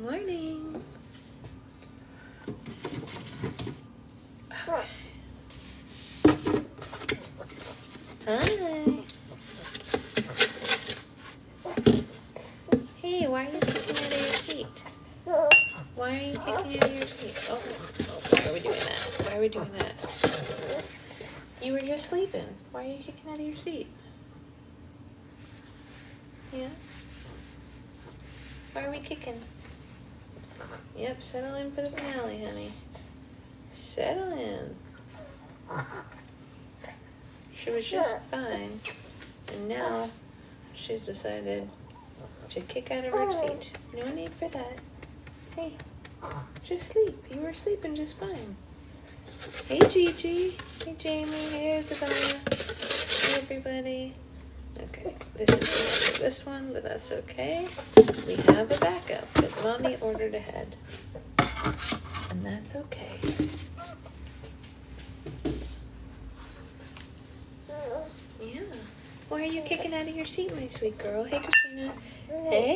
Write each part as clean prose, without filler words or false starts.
Morning. Okay. Hi. Hey, why are you kicking out of your seat? Why are you kicking out of your seat? Oh, why are we doing that? Why are we doing that? You were just sleeping. Why are you kicking out of your seat? Yeah? Why are we kicking? Yep, settle in for the finale, honey. Settle in. She was just fine, and now she's decided to kick out of her seat. No need for that. Hey, just sleep. You were sleeping just fine. Hey, Gigi. Hey, Jamie. Hey, Isabella. Hey, everybody. Okay, this is this one, but that's okay. We have a backup because Mommy ordered ahead, and that's okay. Yeah. Why are you kicking out of your seat, my sweet girl? Hey, Christina. Hey.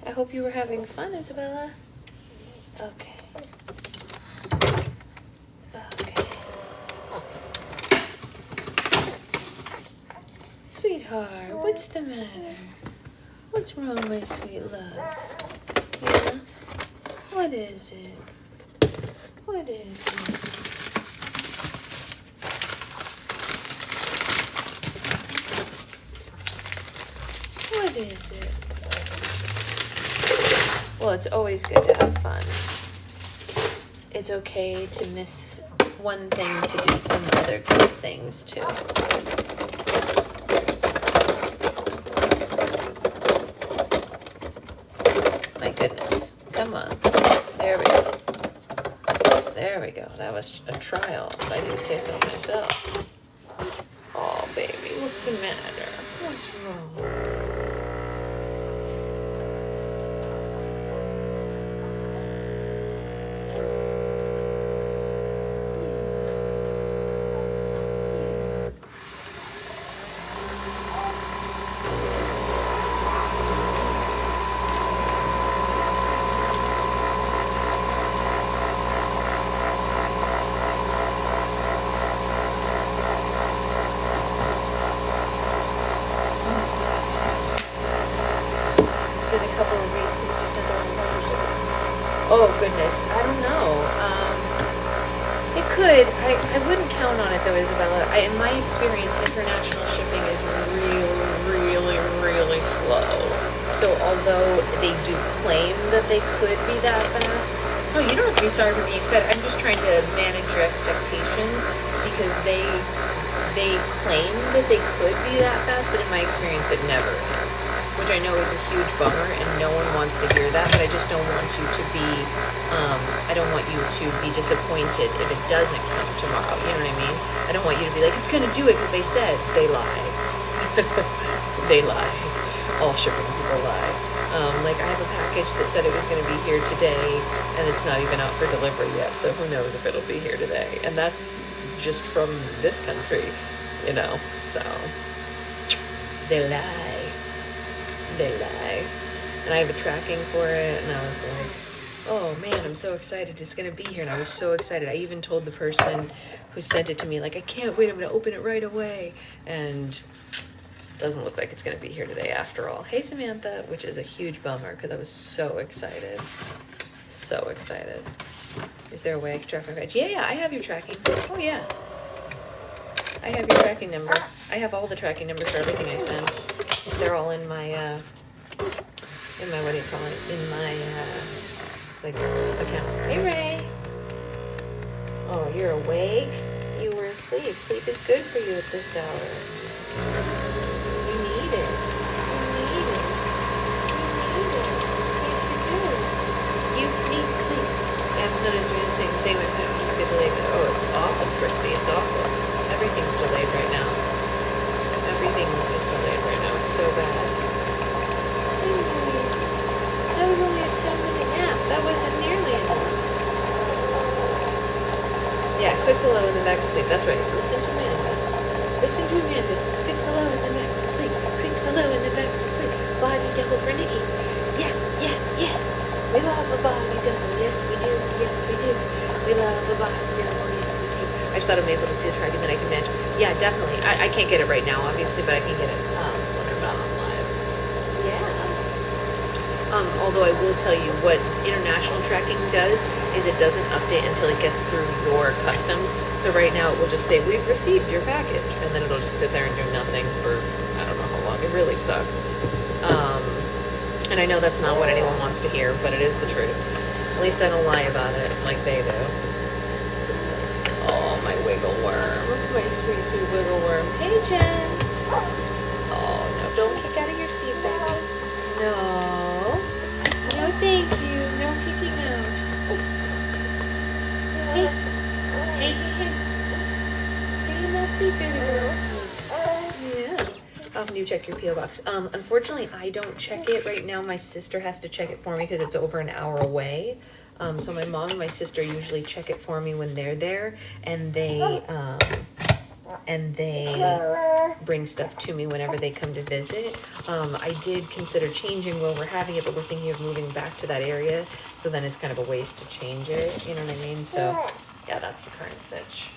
I hope you were having fun, Isabella. Okay. Okay. Sweetheart, what's the matter? What's wrong, my sweet love? Yeah? What is it? What is it? What is it? Well, it's always good to have fun. It's okay to miss one thing to do some other good things too. My goodness. Come on. There we go. There we go. That was a trial, if I do say so myself. Oh, baby. What's the matter? What's wrong? Oh, goodness. I don't know. It could. I wouldn't count on it, though, Isabella. In my experience, international shipping is really slow. So although they do claim that they could be that fast, no, you don't have to be sorry for being excited. I'm just trying to manage your expectations because they claim that they could be that fast, but in my experience, it never is. Which I know is a huge bummer, and no one wants to hear that, but I just don't want you to be, I don't want you to be disappointed if it doesn't come tomorrow, you know what I mean? I don't want you to be like, it's gonna do it because they said. They lie. They lie. All shipping people lie. Like I have a package that said it was gonna be here today, and it's not even out for delivery yet, so who knows if it'll be here today. And that's just from this country, you know, so they lie. They lie. And I have a tracking for it, and I was like, oh man, I'm so excited it's gonna be here. And I was so excited. I even told the person who sent it to me, like, I can't wait, I'm gonna open it right away. And it doesn't look like it's gonna be here today after all. Hey Samantha, which is a huge bummer because I was so excited. So excited. Is there a way I can track my badge? Yeah, I have your tracking. Oh yeah. I have your tracking number. I have all the tracking numbers for everything I send. They're all in my, what do you call it? In my, account. Hey, Ray. Oh, you're awake? You were asleep. Sleep is good for you at this hour. You need it. You need it. You need it. You need sleep. Amazon is doing the same thing with packages get delayed. Oh, it's awful, Christy. It's awful. Everything's delayed right now. Everything is delayed right now. It's so bad. That was only a 10-minute nap. That wasn't nearly enough. Yeah, quick hello and then back to sleep. That's right. Listen to Amanda. Listen to Amanda. Quick hello and then back to sleep. Quick hello and then back to sleep. Body double for Nikki. Yeah. We love a Bobby doll. Yes, we do. Yes, we do. We love a Bobby doll. Yes, we do. I just thought I'm able to see the track and then I can match. Yeah, definitely. I can't get it right now, obviously, but I can get it when I'm not on live. Yeah. Although I will tell you what international tracking does is it doesn't update until it gets through your customs. So right now it will just say, we've received your package. And then it'll just sit there and do nothing for, I don't know how long. It really sucks. And I know that's not what anyone wants to hear, but it is the truth. At least I don't lie about it like they do. Oh, my wiggle worm. My sweet, sweet wiggle worm. Hey, Jen. Oh, no, don't kick out of your seat, baby. No. No, thank you. No kicking out. Hey. Hey, hey, hey. Stay in that seat, baby girl. Yeah. How often do you check your P.O. box? Unfortunately, I don't check it right now. My sister has to check it for me because it's over an hour away. So my mom and my sister usually check it for me when they're there, and they bring stuff to me whenever they come to visit. I did consider changing while we're having it, but we're thinking of moving back to that area, so then it's kind of a waste to change it, you know what I mean? So, yeah, that's the current sitch.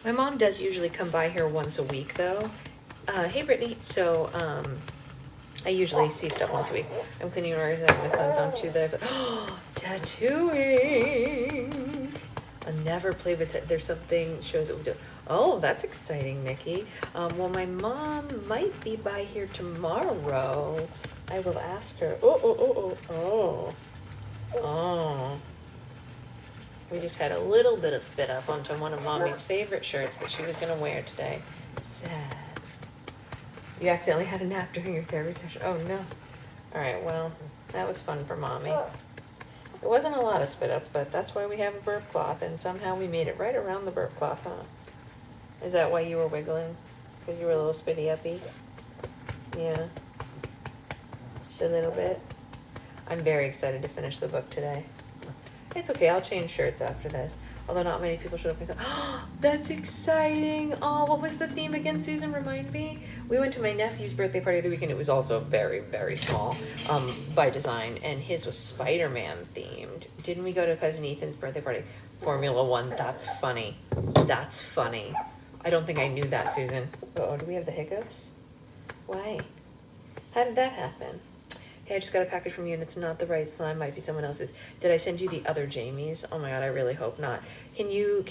My mom does usually come by here once a week, though. Hey, Brittany. So, I usually see stuff once a week. I'm cleaning orders that my son found too that tattooing. I'll never play with it. There's something shows that we do. Oh, that's exciting, Nikki. Well, my mom might be by here tomorrow. I will ask her. Oh. We just had a little bit of spit up onto one of Mommy's favorite shirts that she was going to wear today. Sad. You accidentally had a nap during your therapy session. Oh, no. All right, well, that was fun for Mommy. It wasn't a lot of spit up, but that's why we have a burp cloth, and somehow we made it right around the burp cloth, huh? Is that why you were wiggling? Because you were a little spitty uppy? Yeah. Just a little bit. I'm very excited to finish the book today. It's okay, I'll change shirts after this. Although not many people showed up and said, oh, that's exciting. Oh, what was the theme again, Susan? Remind me. We went to my nephew's birthday party the weekend. It was also very, very small by design. And his was Spider-Man themed. Didn't we go to Cousin Ethan's birthday party? Formula One, that's funny. That's funny. I don't think I knew that, Susan. Uh-oh, do we have the hiccups? Why? How did that happen? Hey, I just got a package from you and it's not the right slime, might be someone else's. Did I send you the other Jamie's? Oh my god, I really hope not. Can you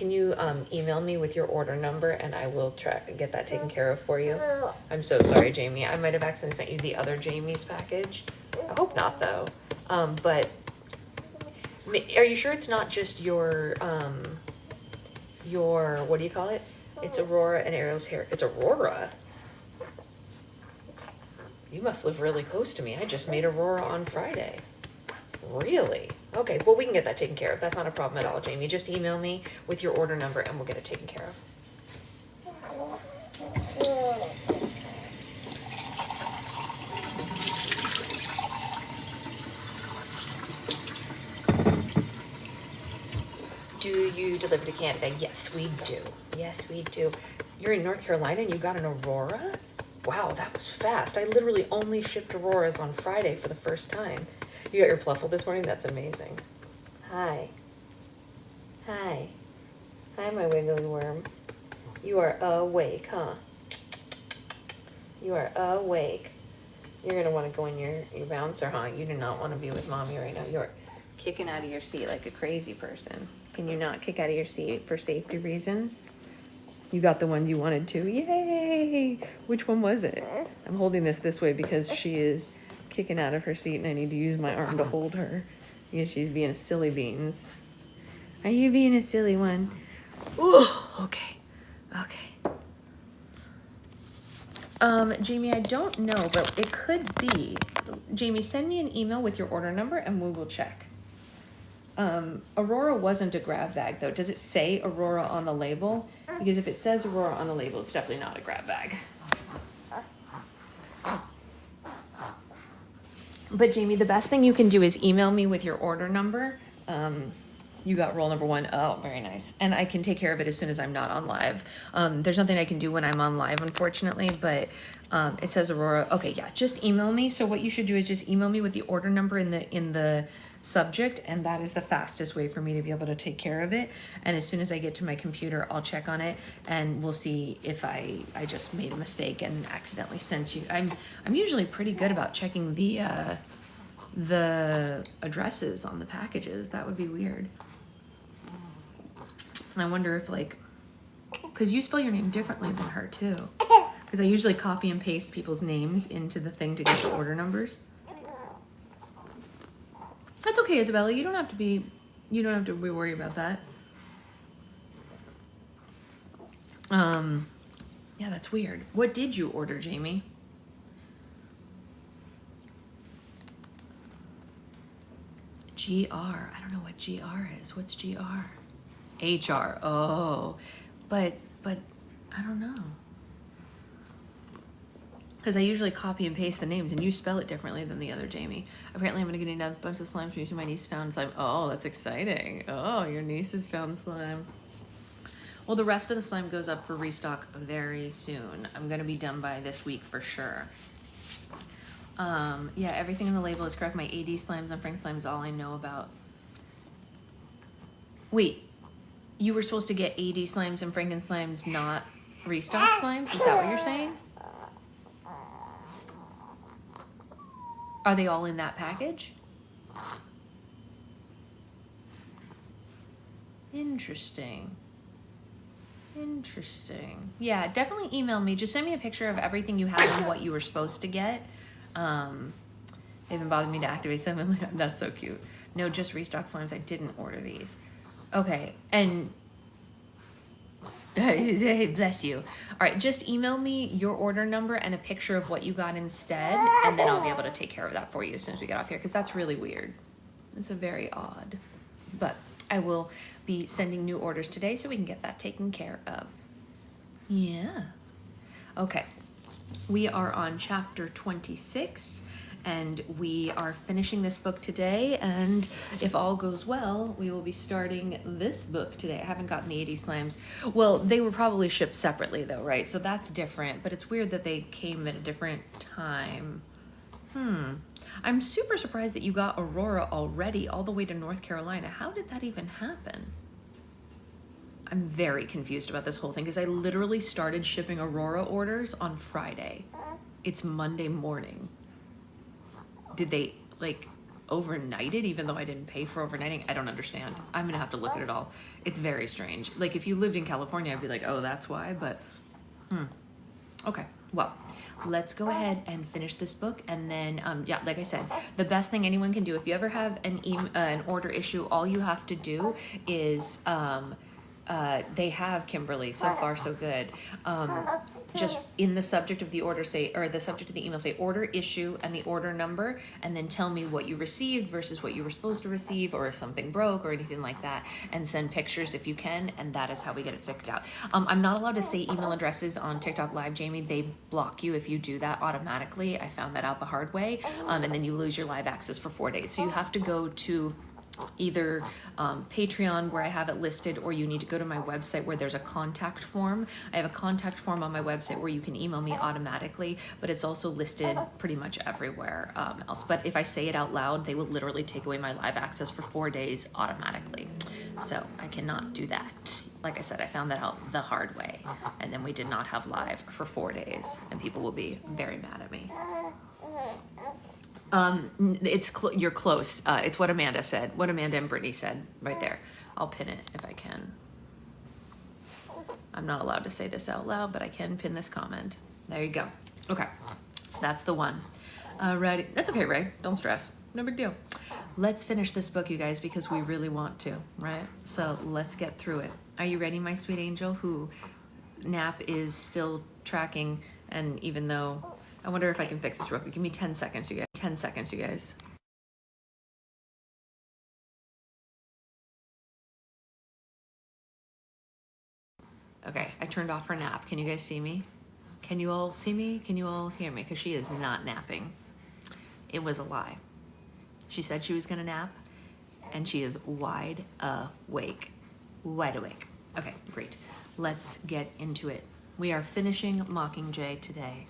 email me with your order number and I will get that taken care of for you? I'm so sorry, Jamie. I might have accidentally sent you the other Jamie's package. I hope not though. But are you sure it's not just your what do you call it? It's Aurora and Ariel's hair. It's Aurora. You must live really close to me. I just made Aurora on Friday. Really? Okay, well, we can get that taken care of. That's not a problem at all, Jamie. Just email me with your order number and we'll get it taken care of. Do you deliver to Canada? Yes, we do. Yes, we do. You're in North Carolina and you got an Aurora? Wow, that was fast. I literally only shipped Auroras on Friday for the first time. You got your Pluffle this morning? That's amazing. Hi. Hi. Hi, my wiggly worm. You are awake, huh? You are awake. You're going to want to go in your bouncer, huh? You do not want to be with Mommy right now. You're kicking out of your seat like a crazy person. Can you not kick out of your seat for safety reasons? You got the one you wanted to. Yay! Which one was it? I'm holding this way because she is kicking out of her seat and I need to use my arm to hold her because she's being a silly beans. Are you being a silly one? Ooh, okay. Okay. Jamie, I don't know, but it could be. Jamie, send me an email with your order number and we will check. Aurora wasn't a grab bag though. Does it say Aurora on the label? Because if it says Aurora on the label, it's definitely not a grab bag. But Jamie, the best thing you can do is email me with your order number. You got roll number 1. Oh, very nice. And I can take care of it as soon as I'm not on live. There's nothing I can do when I'm on live, unfortunately, but it says Aurora. Okay, yeah, just email me. So what you should do is just email me with the order number in the subject, and that is the fastest way for me to be able to take care of it. And as soon as I get to my computer, I'll check on it, and we'll see if I just made a mistake and accidentally sent you. I'm usually pretty good about checking the addresses on the packages. That would be weird. And I wonder if, like, because you spell your name differently than her too. Because I usually copy and paste people's names into the thing to get the order numbers. That's okay, Isabella. You don't have to be worried about that. Yeah, that's weird. What did you order, Jamie? GR. I don't know what GR is. What's GR? HR. Oh, but I don't know. Because I usually copy and paste the names, and you spell it differently than the other Jamie. Apparently, I'm going to get another bunch of slime from using my niece found slime. Oh, that's exciting. Oh, your niece has found slime. Well, the rest of the slime goes up for restock very soon. I'm going to be done by this week for sure. Yeah, everything in the label is correct. My AD slimes and Frank slime is all I know about. Wait, you were supposed to get AD slimes and Franken slimes, not restock slimes? Is that what you're saying? Are they all in that package? Interesting. Interesting. Yeah, definitely email me. Just send me a picture of everything you have and what you were supposed to get. They haven't bothered me to activate some. That's so cute. No, just restock slimes. I didn't order these. Okay, and bless you. All right, just email me your order number and a picture of what you got instead, and then I'll be able to take care of that for you as soon as we get off here, because that's really weird. It's a very odd. But I will be sending new orders today so we can get that taken care of. Yeah. Okay. We are on chapter 26. And we are finishing this book today, and if all goes well, we will be starting this book today. I haven't gotten the 80 slimes. Well, they were probably shipped separately though, right? So that's different, but it's weird that they came at a different time. I'm super surprised that you got Aurora already all the way to North Carolina. How did that even happen? I'm very confused about this whole thing because I literally started shipping Aurora orders on Friday. It's Monday morning. Did they like overnight it even though I didn't pay for overnighting? I don't understand. I'm gonna have to look at it all. It's very strange. Like if you lived in California, I'd be like, oh, that's why, but okay. Well, let's go ahead and finish this book, and then yeah, like I said, the best thing anyone can do if you ever have an order issue, all you have to do is they have, Kimberly, so far so good. Just in the subject of the order say, or the subject of the email say order issue and the order number, and then tell me what you received versus what you were supposed to receive, or if something broke or anything like that, and send pictures if you can, and that is how we get it fixed out. I'm not allowed to say email addresses on TikTok Live, Jamie. They block you if you do that automatically. I found that out the hard way, and then you lose your live access for 4 days. So you have to go to either Patreon where I have it listed, or you need to go to my website where there's a contact form. I have a contact form on my website where you can email me automatically, but it's also listed pretty much everywhere else. But if I say it out loud, they will literally take away my live access for 4 days automatically. So I cannot do that. Like I said, I found that out the hard way, and then we did not have live for 4 days, and people will be very mad at me. You're close. It's what Amanda said. What Amanda and Brittany said right there. I'll pin it if I can. I'm not allowed to say this out loud, but I can pin this comment. There you go. Okay, that's the one. Ready? That's okay, Ray. Don't stress. No big deal. Let's finish this book, you guys, because we really want to, right? So let's get through it. Are you ready, my sweet angel? Who nap is still tracking, and even though I wonder if I can fix this real quick. Give me 10 seconds, you guys. 10 seconds, you guys. Okay, I turned off her nap. Can you guys see me? Can you all see me? Can you all hear me? Because she is not napping. It was a lie. She said she was gonna nap, and she is wide awake. Wide awake. Okay, great. Let's get into it. We are finishing Mockingjay today,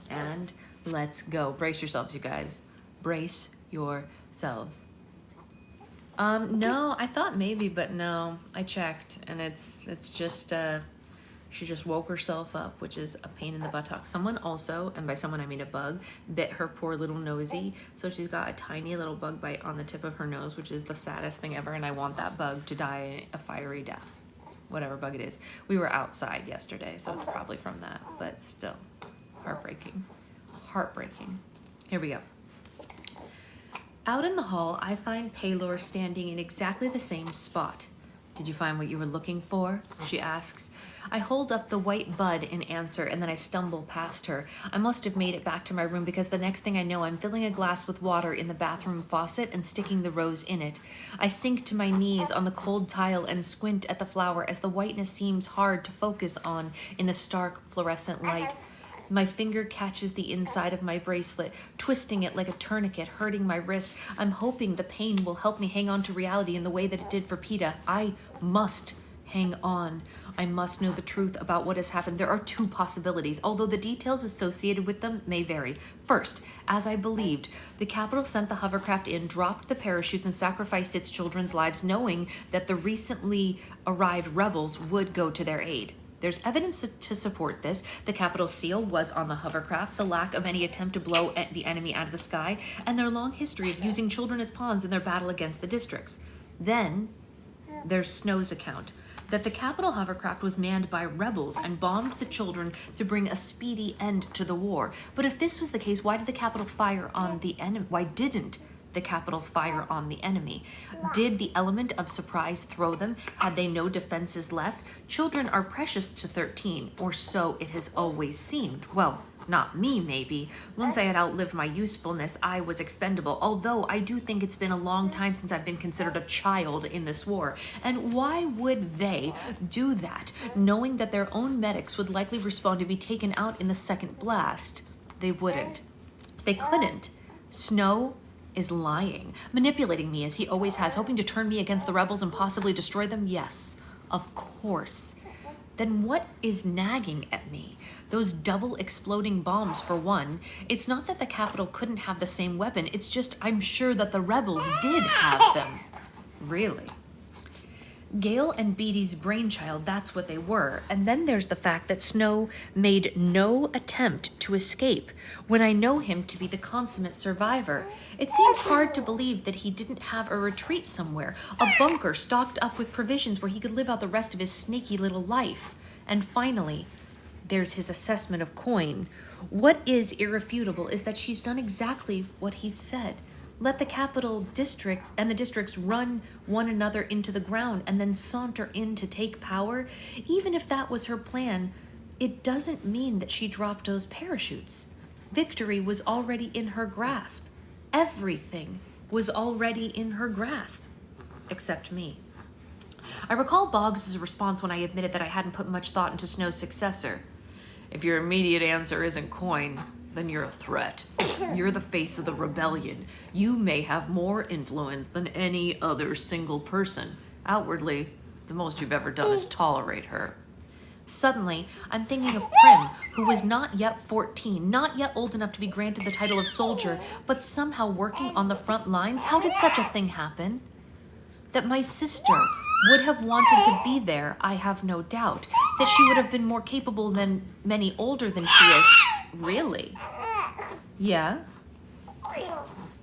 and let's go. Brace yourselves, you guys. Brace yourselves. No, I thought maybe, but no, I checked, and it's just, she just woke herself up, which is a pain in the buttock. Someone also, and by someone I mean a bug, bit her poor little nosy, so she's got a tiny little bug bite on the tip of her nose, which is the saddest thing ever, and I want that bug to die a fiery death, whatever bug it is. We were outside yesterday, so it's probably from that, but still, heartbreaking. Heartbreaking. Here we go. Out in the hall, I find Paylor standing in exactly the same spot. Did you find what you were looking for? She asks. I hold up the white bud in answer, and then I stumble past her. I must have made it back to my room because the next thing I know, I'm filling a glass with water in the bathroom faucet and sticking the rose in it. I sink to my knees on the cold tile and squint at the flower as the whiteness seems hard to focus on in the stark fluorescent light. My finger catches the inside of my bracelet, twisting it like a tourniquet, hurting my wrist. I'm hoping the pain will help me hang on to reality in the way that it did for Peta. I must hang on. I must know the truth about what has happened. There are two possibilities, although the details associated with them may vary. First, as I believed, the Capitol sent the hovercraft in, dropped the parachutes, and sacrificed its children's lives, knowing that the recently arrived rebels would go to their aid. There's evidence to support this. The Capitol seal was on the hovercraft, the lack of any attempt to blow the enemy out of the sky, and their long history of using children as pawns in their battle against the districts. Then there's Snow's account, that the Capitol hovercraft was manned by rebels and bombed the children to bring a speedy end to the war. But if this was the case, why did the Capitol fire on the enemy? Why didn't the Capitol fire on the enemy? Did the element of surprise throw them? Had they no defenses left? Children are precious to 13, or so it has always seemed. Well, not me, maybe. Once I had outlived my usefulness, I was expendable, although I do think it's been a long time since I've been considered a child in this war. And why would they do that, knowing that their own medics would likely respond to be taken out in the second blast? They wouldn't. They couldn't. Snow is lying, manipulating me as he always has, hoping to turn me against the rebels and possibly destroy them? Yes, of course. Then what is nagging at me? Those double exploding bombs, for one. It's not that the Capitol couldn't have the same weapon, it's just I'm sure that the rebels did have them. Really? Gale and Beatty's brainchild, that's what they were. And then there's the fact that Snow made no attempt to escape when I know him to be the consummate survivor. It seems hard to believe that he didn't have a retreat somewhere, a bunker stocked up with provisions where he could live out the rest of his snaky little life. And finally, there's his assessment of Coin. What is irrefutable is that she's done exactly what he said. Let the Capitol districts and the districts run one another into the ground and then saunter in to take power. Even if that was her plan, it doesn't mean that she dropped those parachutes. Victory was already in her grasp. Everything was already in her grasp, except me. I recall Boggs' response when I admitted that I hadn't put much thought into Snow's successor. If your immediate answer isn't Coin, then you're a threat. You're the face of the rebellion. You may have more influence than any other single person. Outwardly, the most you've ever done is tolerate her. Suddenly, I'm thinking of Prim, who was not yet 14, not yet old enough to be granted the title of soldier, but somehow working on the front lines. How did such a thing happen? That my sister would have wanted to be there, I have no doubt. That she would have been more capable than many older than she is. Really? Yeah?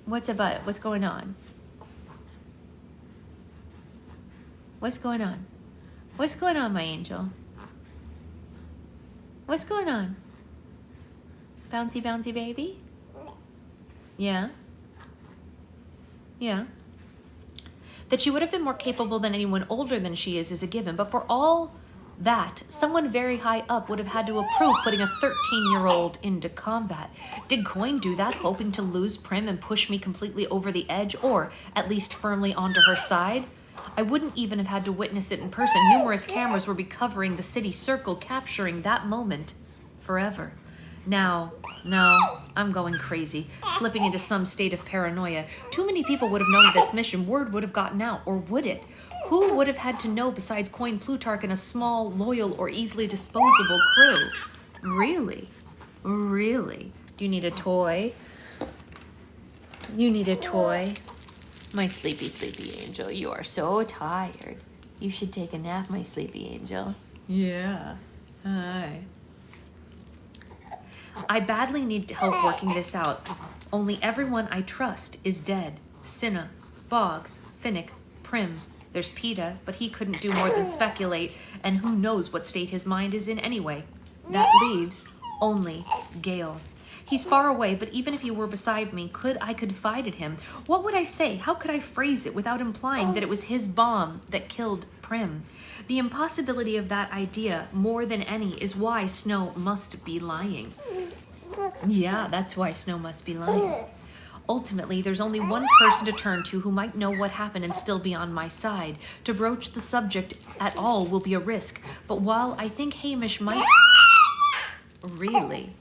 What's about it? What's going on? What's going on? What's going on, my angel? What's going on? Bouncy, bouncy baby? Yeah? Yeah? That she would have been more capable than anyone older than she is a given, but for all that, someone very high up would have had to approve putting a 13-year-old into combat. Did Coin do that, hoping to lose Prim and push me completely over the edge, or at least firmly onto her side? I wouldn't even have had to witness it in person. Numerous cameras would be covering the city circle, capturing that moment forever. Now, no, I'm going crazy, slipping into some state of paranoia. Too many people would have known of this mission. Word would have gotten out, or would it? Who would have had to know besides Coin Plutarch and a small, loyal, or easily disposable crew? Really? Really? Do you need a toy? You need a toy? My sleepy, sleepy angel, you are so tired. You should take a nap, my sleepy angel. Yeah. Hi. I badly need help working this out. Only everyone I trust is dead. Cinna, Boggs, Finnick, Prim. There's Peta, but he couldn't do more than speculate, and who knows what state his mind is in anyway. That leaves only Gale. He's far away, but even if he were beside me, I confide in him? What would I say? How could I phrase it without implying that it was his bomb that killed Prim? The impossibility of that idea, more than any, is why Snow must be lying. Yeah, that's why Snow must be lying. Ultimately, there's only one person to turn to who might know what happened and still be on my side. To broach the subject at all will be a risk, but while I think Hamish might... Really?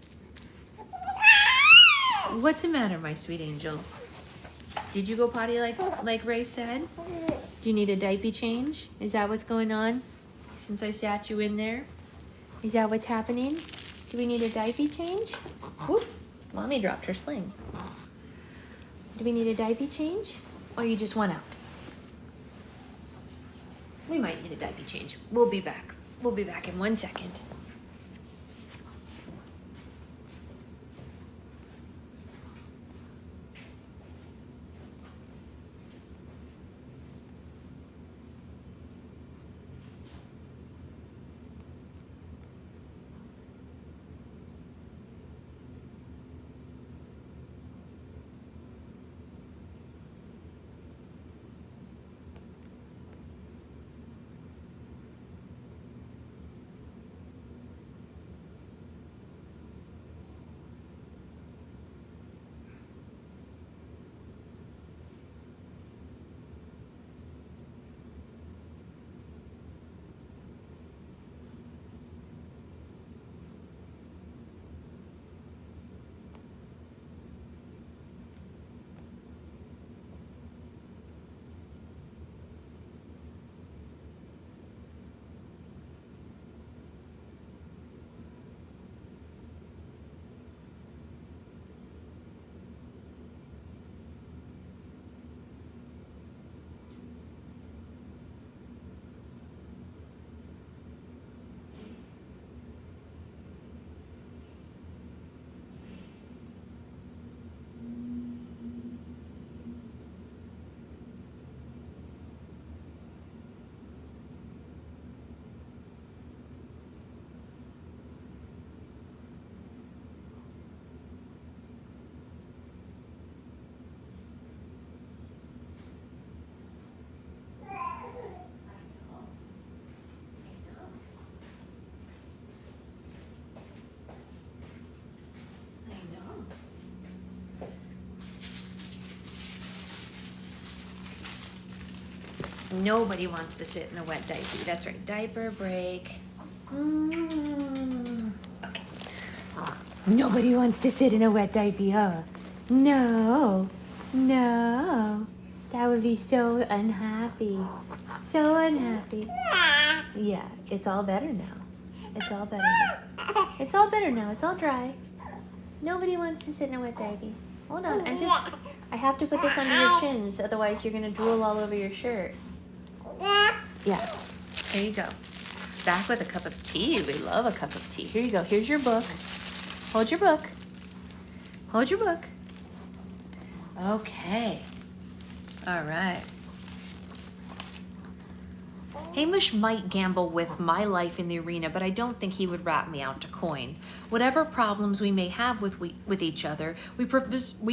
What's the matter, my sweet angel? Did you go potty like Ray said? Do you need a diaper change? Is that what's going on? Since I sat you in there? Is that what's happening? Do we need a diaper change? Whoop, Mommy dropped her sling. Do we need a diaper change? Or you just want out? We might need a diaper change. We'll be back. We'll be back in 1 second. Nobody wants to sit in a wet diaper. That's right. Diaper break. Okay. Nobody wants to sit in a wet diaper, huh? No. No. That would be so unhappy. So unhappy. Yeah, it's all better now. It's all better now. It's all better now. It's all dry. Nobody wants to sit in a wet diaper. Hold on. I have to put this under your chins, otherwise you're going to drool all over your shirt. Yeah. Here you go. Back with a cup of tea. We love a cup of tea. Here you go. Here's your book. Hold your book. Hold your book. Okay. All right. Hamish might gamble with my life in the arena, but I don't think he would rat me out to coin. Whatever problems we may have with each other, we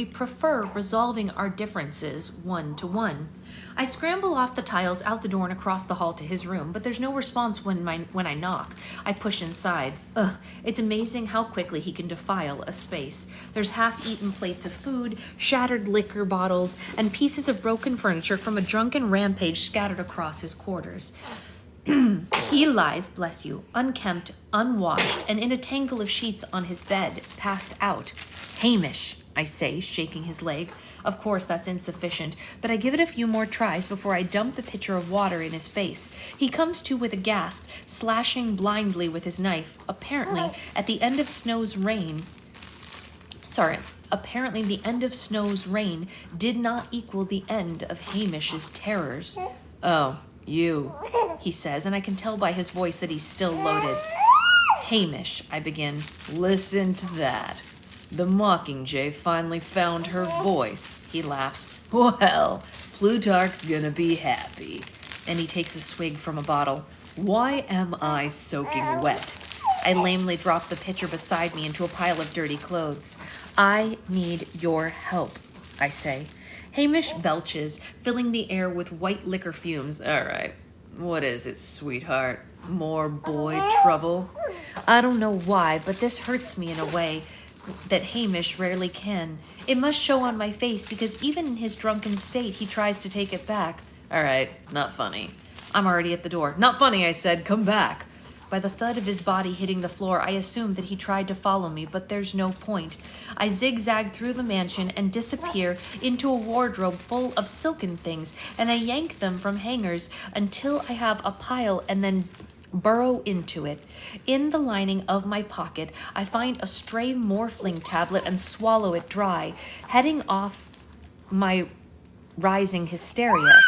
prefer resolving our differences one-to-one. I scramble off the tiles out the door and across the hall to his room, but there's no response when I knock. I push inside. Ugh, it's amazing how quickly he can defile a space. There's half-eaten plates of food, shattered liquor bottles, and pieces of broken furniture from a drunken rampage scattered across his quarters. He lies, bless you, unkempt, unwashed, and in a tangle of sheets on his bed, passed out. Hamish, I say, shaking his leg. Of course, that's insufficient, but I give it a few more tries before I dump the pitcher of water in his face. He comes to with a gasp, slashing blindly with his knife. Apparently, the end of Snow's reign did not equal the end of Hamish's terrors. Oh, you, he says, and I can tell by his voice that he's still loaded. Hamish, I begin. Listen to that. The Mockingjay finally found her voice, he laughs. Well, Plutarch's gonna be happy. And he takes a swig from a bottle. Why am I soaking wet? I lamely drop the pitcher beside me into a pile of dirty clothes. I need your help, I say. Hamish belches, filling the air with white liquor fumes. All right, what is it, sweetheart? More boy trouble? I don't know why, but this hurts me in a way that Hamish rarely can. It must show on my face because even in his drunken state, he tries to take it back. All right, not funny. I'm already at the door. Not funny, I said. Come back. By the thud of his body hitting the floor, I assume that he tried to follow me, but there's no point. I zigzag through the mansion and disappear into a wardrobe full of silken things, and I yank them from hangers until I have a pile and then burrow into it. In the lining of my pocket, I find a stray morphling tablet and swallow it dry, heading off my rising hysteria.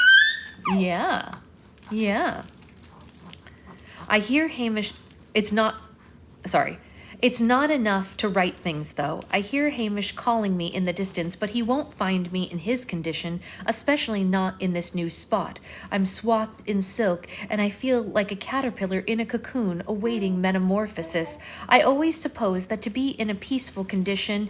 Yeah. I hear Hamish, it's not enough to write things, though. I hear Hamish calling me in the distance, but he won't find me in his condition, especially not in this new spot. I'm swathed in silk, and I feel like a caterpillar in a cocoon awaiting metamorphosis. I always suppose that to be in a peaceful condition,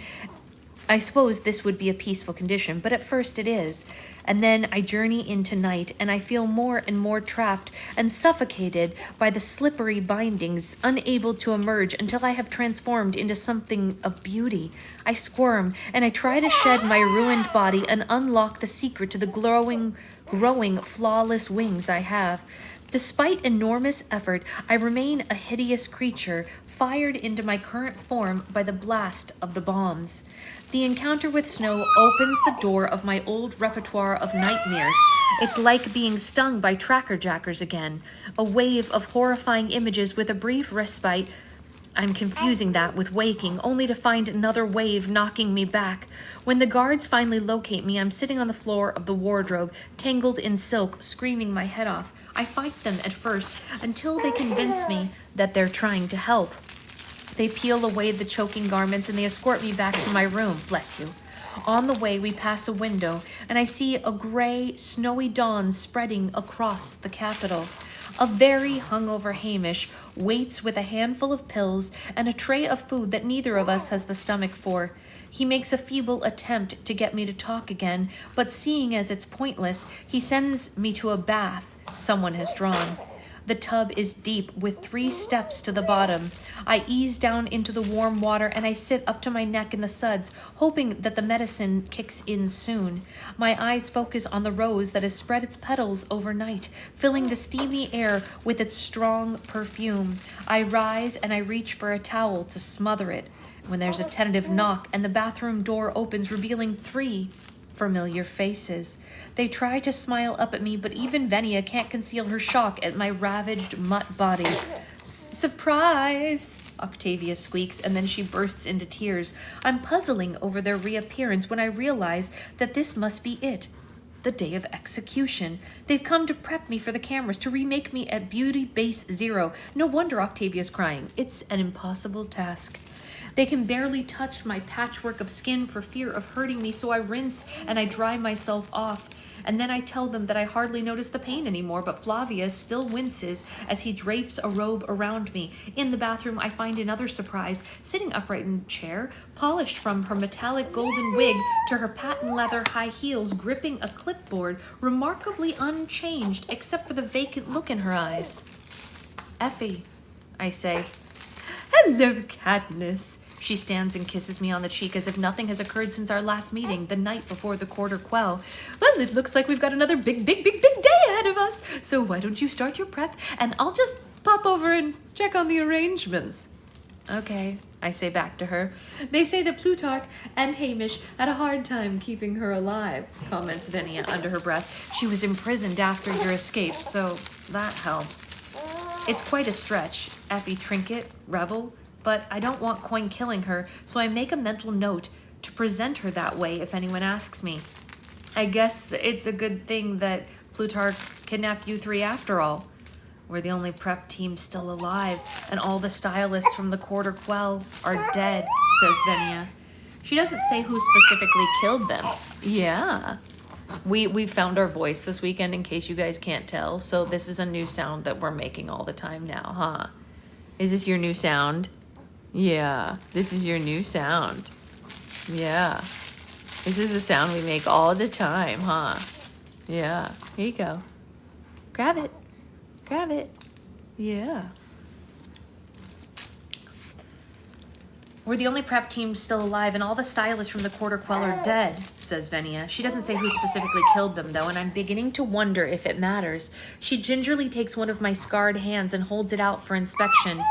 I suppose this would be a peaceful condition, but at first it is. And then I journey into night, and I feel more and more trapped and suffocated by the slippery bindings, unable to emerge until I have transformed into something of beauty. I squirm, and I try to shed my ruined body and unlock the secret to the growing, flawless wings I have. Despite enormous effort, I remain a hideous creature, fired into my current form by the blast of the bombs. The encounter with Snow opens the door of my old repertoire of nightmares. It's like being stung by tracker-jackers again. A wave of horrifying images with a brief respite. I'm confusing that with waking, only to find another wave knocking me back. When the guards finally locate me, I'm sitting on the floor of the wardrobe, tangled in silk, screaming my head off. I fight them at first, until they convince me that they're trying to help. They peel away the choking garments and they escort me back to my room, bless you. On the way, we pass a window, and I see a gray, snowy dawn spreading across the Capitol. A very hungover Hamish waits with a handful of pills and a tray of food that neither of us has the stomach for. He makes a feeble attempt to get me to talk again, but seeing as it's pointless, he sends me to a bath someone has drawn. The tub is deep with 3 steps to the bottom. I ease down into the warm water and I sit up to my neck in the suds, hoping that the medicine kicks in soon. My eyes focus on the rose that has spread its petals overnight, filling the steamy air with its strong perfume. I rise and I reach for a towel to smother it, when there's a tentative knock and the bathroom door opens, revealing 3 familiar faces. They try to smile up at me, but even Venia can't conceal her shock at my ravaged mutt body. Surprise! Octavia squeaks, and then she bursts into tears. I'm puzzling over their reappearance when I realize that this must be it. The day of execution. They've come to prep me for the cameras, to remake me at beauty base 0. No wonder Octavia's crying. It's an impossible task. They can barely touch my patchwork of skin for fear of hurting me, so I rinse and I dry myself off. And then I tell them that I hardly notice the pain anymore, but Flavia still winces as he drapes a robe around me. In the bathroom, I find another surprise, sitting upright in a chair, polished from her metallic golden wig to her patent leather high heels, gripping a clipboard, remarkably unchanged except for the vacant look in her eyes. Effie, I say. Hello, Katniss. She stands and kisses me on the cheek as if nothing has occurred since our last meeting, the night before the quarter quell. Well, it looks like we've got another big day ahead of us. So why don't you start your prep and I'll just pop over and check on the arrangements. Okay, I say back to her. They say that Plutarch and Hamish had a hard time keeping her alive, comments Venia under her breath. She was imprisoned after your escape, so that helps. It's quite a stretch, Effie Trinket, Rebel, but I don't want Coin killing her, so I make a mental note to present her that way if anyone asks me. I guess it's a good thing that Plutarch kidnapped you three after all. We're the only prep team still alive, and all the stylists from the Quarter Quell are dead, says Venia. She doesn't say who specifically killed them. Yeah. We found our voice this weekend, in case you guys can't tell, so this is a new sound that we're making all the time now, huh? Is this your new sound? Yeah, this is your new sound. Yeah. This is a sound we make all the time, huh? Yeah. Here you go. Grab it. Grab it. Yeah. We're the only prep team still alive, and all the stylists from the Quarter Quell are dead, says Venia. She doesn't say who specifically killed them, though, and I'm beginning to wonder if it matters. She gingerly takes one of my scarred hands and holds it out for inspection.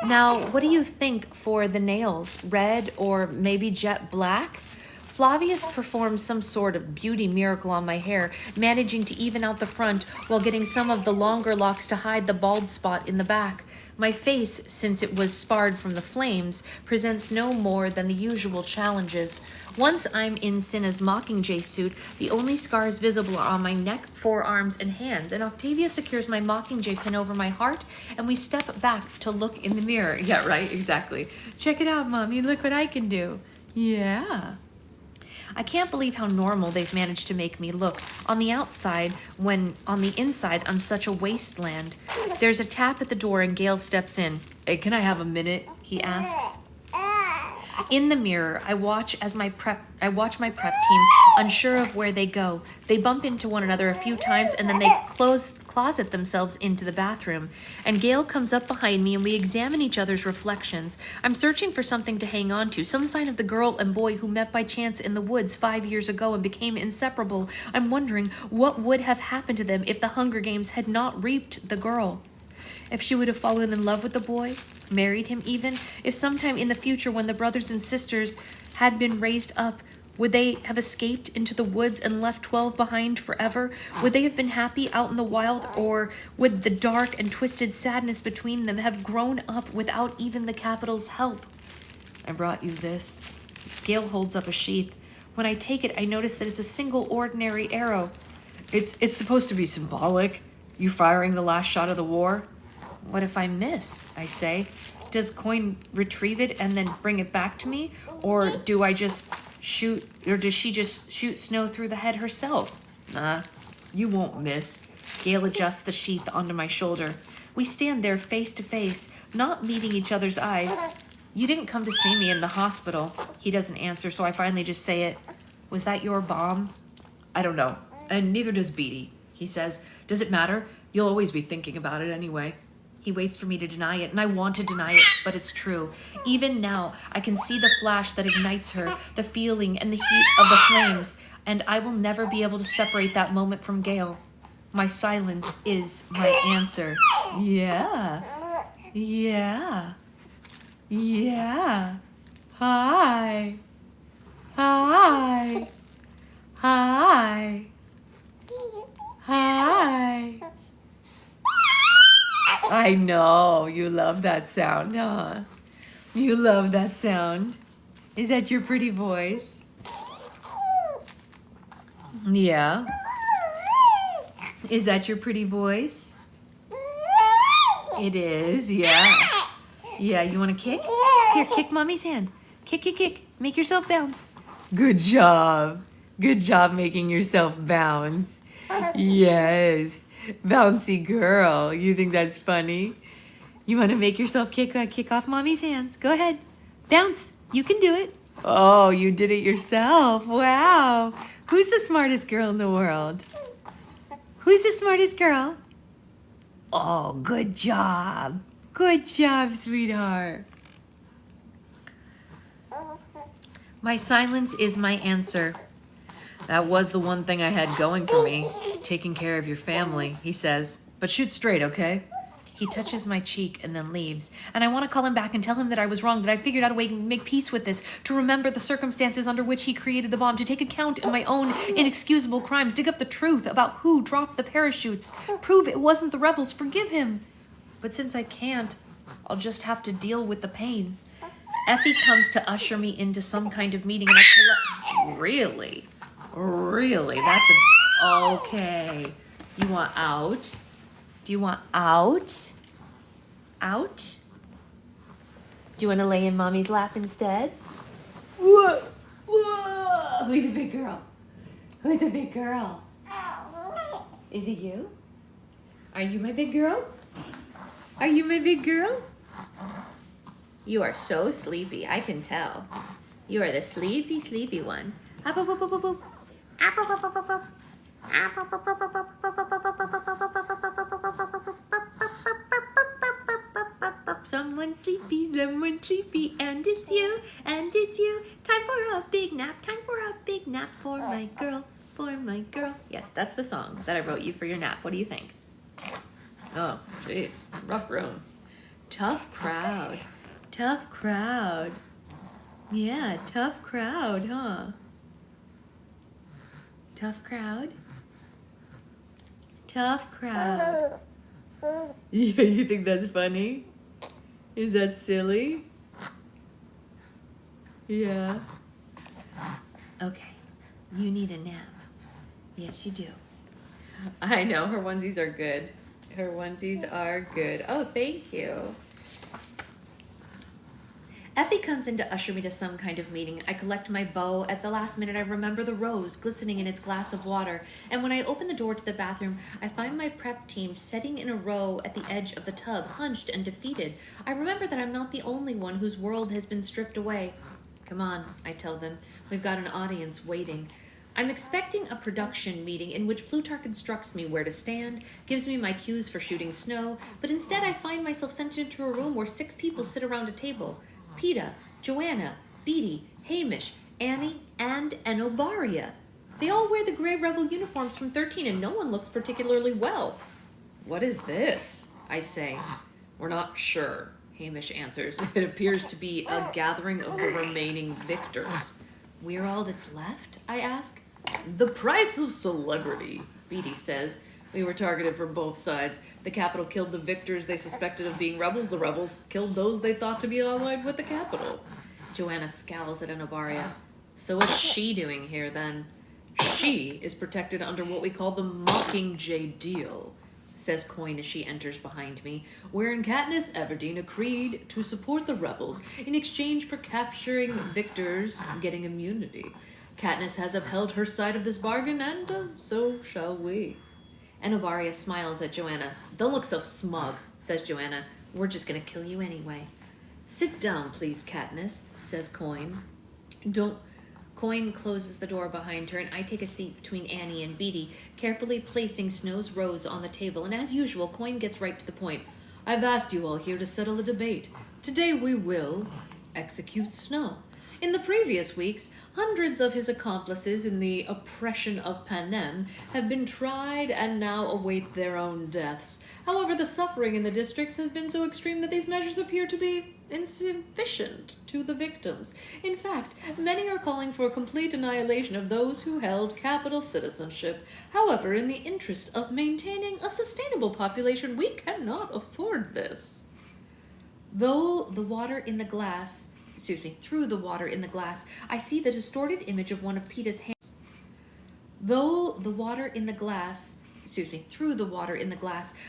Now, what do you think for the nails? Red or maybe jet black? Flavius performed some sort of beauty miracle on my hair, managing to even out the front while getting some of the longer locks to hide the bald spot in the back. My face, since it was scarred from the flames, presents no more than the usual challenges. Once I'm in Cinna's Mockingjay suit, the only scars visible are on my neck, forearms, and hands, and Octavia secures my Mockingjay pin over my heart, and we step back to look in the mirror. Yeah, right, exactly. Check it out, Mommy, look what I can do. Yeah. I can't believe how normal they've managed to make me look on the outside when on the inside I'm such a wasteland. There's a tap at the door and Gale steps in. Hey, can I have a minute? He asks. In the mirror, I watch my prep team, unsure of where they go. They bump into one another a few times and then they closet themselves into the bathroom. And Gale comes up behind me and we examine each other's reflections. I'm searching for something to hang on to, some sign of the girl and boy who met by chance in the woods 5 years ago and became inseparable. I'm wondering what would have happened to them if the Hunger Games had not reaped the girl. If she would have fallen in love with the boy, married him even, if sometime in the future when the brothers and sisters had been raised up, would they have escaped into the woods and left 12 behind forever? Would they have been happy out in the wild, or would the dark and twisted sadness between them have grown up without even the capital's help? I brought you this. Gale holds up a sheath. When I take it, I notice that it's a single ordinary arrow. It's supposed to be symbolic. You firing the last shot of the war? What if I miss? I say. Does Coin retrieve it and then bring it back to me? Or do I just shoot, or does she just shoot Snow through the head herself? Nah, you won't miss. Gale adjusts the sheath onto my shoulder. We stand there face to face, not meeting each other's eyes. You didn't come to see me in the hospital. He doesn't answer, so I finally just say it. Was that your bomb? I don't know, and neither does Beatty. He says, does it matter? You'll always be thinking about it anyway. He waits for me to deny it, and I want to deny it, but it's true. Even now, I can see the flash that ignites her, the feeling and the heat of the flames, and I will never be able to separate that moment from Gale. My silence is my answer. Yeah. Yeah. Yeah. Hi. Hi. Hi. Hi. I know, you love that sound, huh? You love that sound. Is that your pretty voice? Yeah. Is that your pretty voice? It is, yeah. Yeah, you want to kick? Here, kick Mommy's hand. Kick, kick, kick. Make yourself bounce. Good job. Good job making yourself bounce. Yes. Bouncy girl. You think that's funny? You want to make yourself kick off Mommy's hands. Go ahead. Bounce. You can do it. Oh, you did it yourself. Wow. Who's the smartest girl in the world? Who's the smartest girl? Oh, good job. Good job, sweetheart. My silence is my answer. That was the one thing I had going for me, taking care of your family, he says. But shoot straight, okay? He touches my cheek and then leaves. And I want to call him back and tell him that I was wrong, that I figured out a way to make peace with this, to remember the circumstances under which he created the bomb, to take account of my own inexcusable crimes, dig up the truth about who dropped the parachutes, prove it wasn't the rebels, forgive him. But since I can't, I'll just have to deal with the pain. Effie comes to usher me into some kind of meeting, and I collect... Really? Really? That's okay. You want out? Do you want out? Out? Do you want to lay in mommy's lap instead? Whoa. Whoa. Who's a big girl? Who's a big girl? Is it you? Are you my big girl? Are you my big girl? You are so sleepy, I can tell. You are the sleepy, sleepy one. Up, up, up, up, up, up. Up, up, up, up, up, up. Someone sleepy, and it's you, and it's you. Time for a big nap, time for a big nap for my girl, for my girl. Yes, that's the song that I wrote you for your nap. What do you think? Oh, jeez, rough room. Tough crowd, tough crowd. Yeah, tough crowd, huh? Tough crowd. Tough crowd. Yeah, you think that's funny? Is that silly? Yeah. Okay, you need a nap. Yes, you do. I know, her onesies are good. Her onesies are good. Oh, thank you. Effie comes in to usher me to some kind of meeting. I collect my bow. At the last minute, I remember the rose glistening in its glass of water. And when I open the door to the bathroom, I find my prep team sitting in a row at the edge of the tub, hunched and defeated. I remember that I'm not the only one whose world has been stripped away. Come on, I tell them. We've got an audience waiting. I'm expecting a production meeting in which Plutarch instructs me where to stand, gives me my cues for shooting snow, but instead I find myself sent into a room where 6 people sit around a table. Peta, Joanna, Beatty, Hamish, Annie, and Enobaria. They all wear the gray rebel uniforms from 13 and no one looks particularly well. What is this? I say. We're not sure, Hamish answers. It appears to be a gathering of the remaining victors. We're all that's left? I ask. The price of celebrity, Beatty says. We were targeted from both sides. The Capitol killed the victors they suspected of being rebels. The rebels killed those they thought to be allied with the Capitol. Joanna scowls at Enobaria. So what's she doing here, then? She is protected under what we call the Mockingjay deal, says Coyne as she enters behind me, wherein Katniss Everdeen agreed to support the rebels in exchange for capturing victors getting immunity. Katniss has upheld her side of this bargain, and so shall we. Enobaria smiles at Joanna. Don't look so smug, says Joanna. We're just gonna kill you anyway. Sit down, please, Katniss, says Coyne. Coyne closes the door behind her, and I take a seat between Annie and Beatty, carefully placing Snow's rose on the table, and as usual, Coyne gets right to the point. I've asked you all here to settle a debate. Today we will execute Snow. In the previous weeks, hundreds of his accomplices in the oppression of Panem have been tried and now await their own deaths. However, the suffering in the districts has been so extreme that these measures appear to be insufficient to the victims. In fact, many are calling for complete annihilation of those who held capital citizenship. However, in the interest of maintaining a sustainable population, we cannot afford this. Through the water in the glass, I see the distorted image of one of Peta's hands. Through the water in the glass,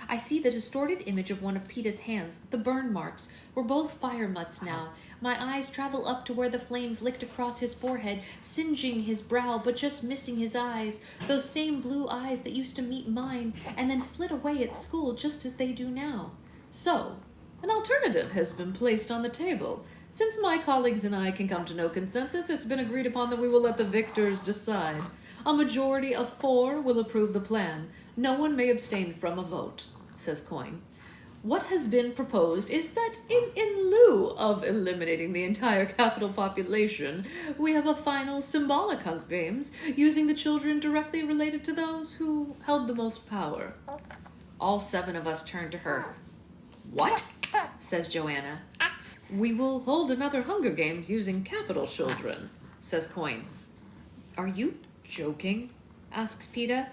I see the distorted image of one of Peta's hands, the burn marks. We're both fire mutts now. My eyes travel up to where the flames licked across his forehead, singeing his brow, but just missing his eyes. Those same blue eyes that used to meet mine, and then flit away at school just as they do now. So, an alternative has been placed on the table. Since my colleagues and I can come to no consensus, it's been agreed upon that we will let the victors decide. A majority of 4 will approve the plan. No one may abstain from a vote, says Coyne. What has been proposed is that in lieu of eliminating the entire capital population, we have a final symbolic Hunger Games using the children directly related to those who held the most power. All 7 of us turn to her. What? Says Joanna. We will hold another Hunger Games using capital children, says Coin. Are you joking? Asks PETA.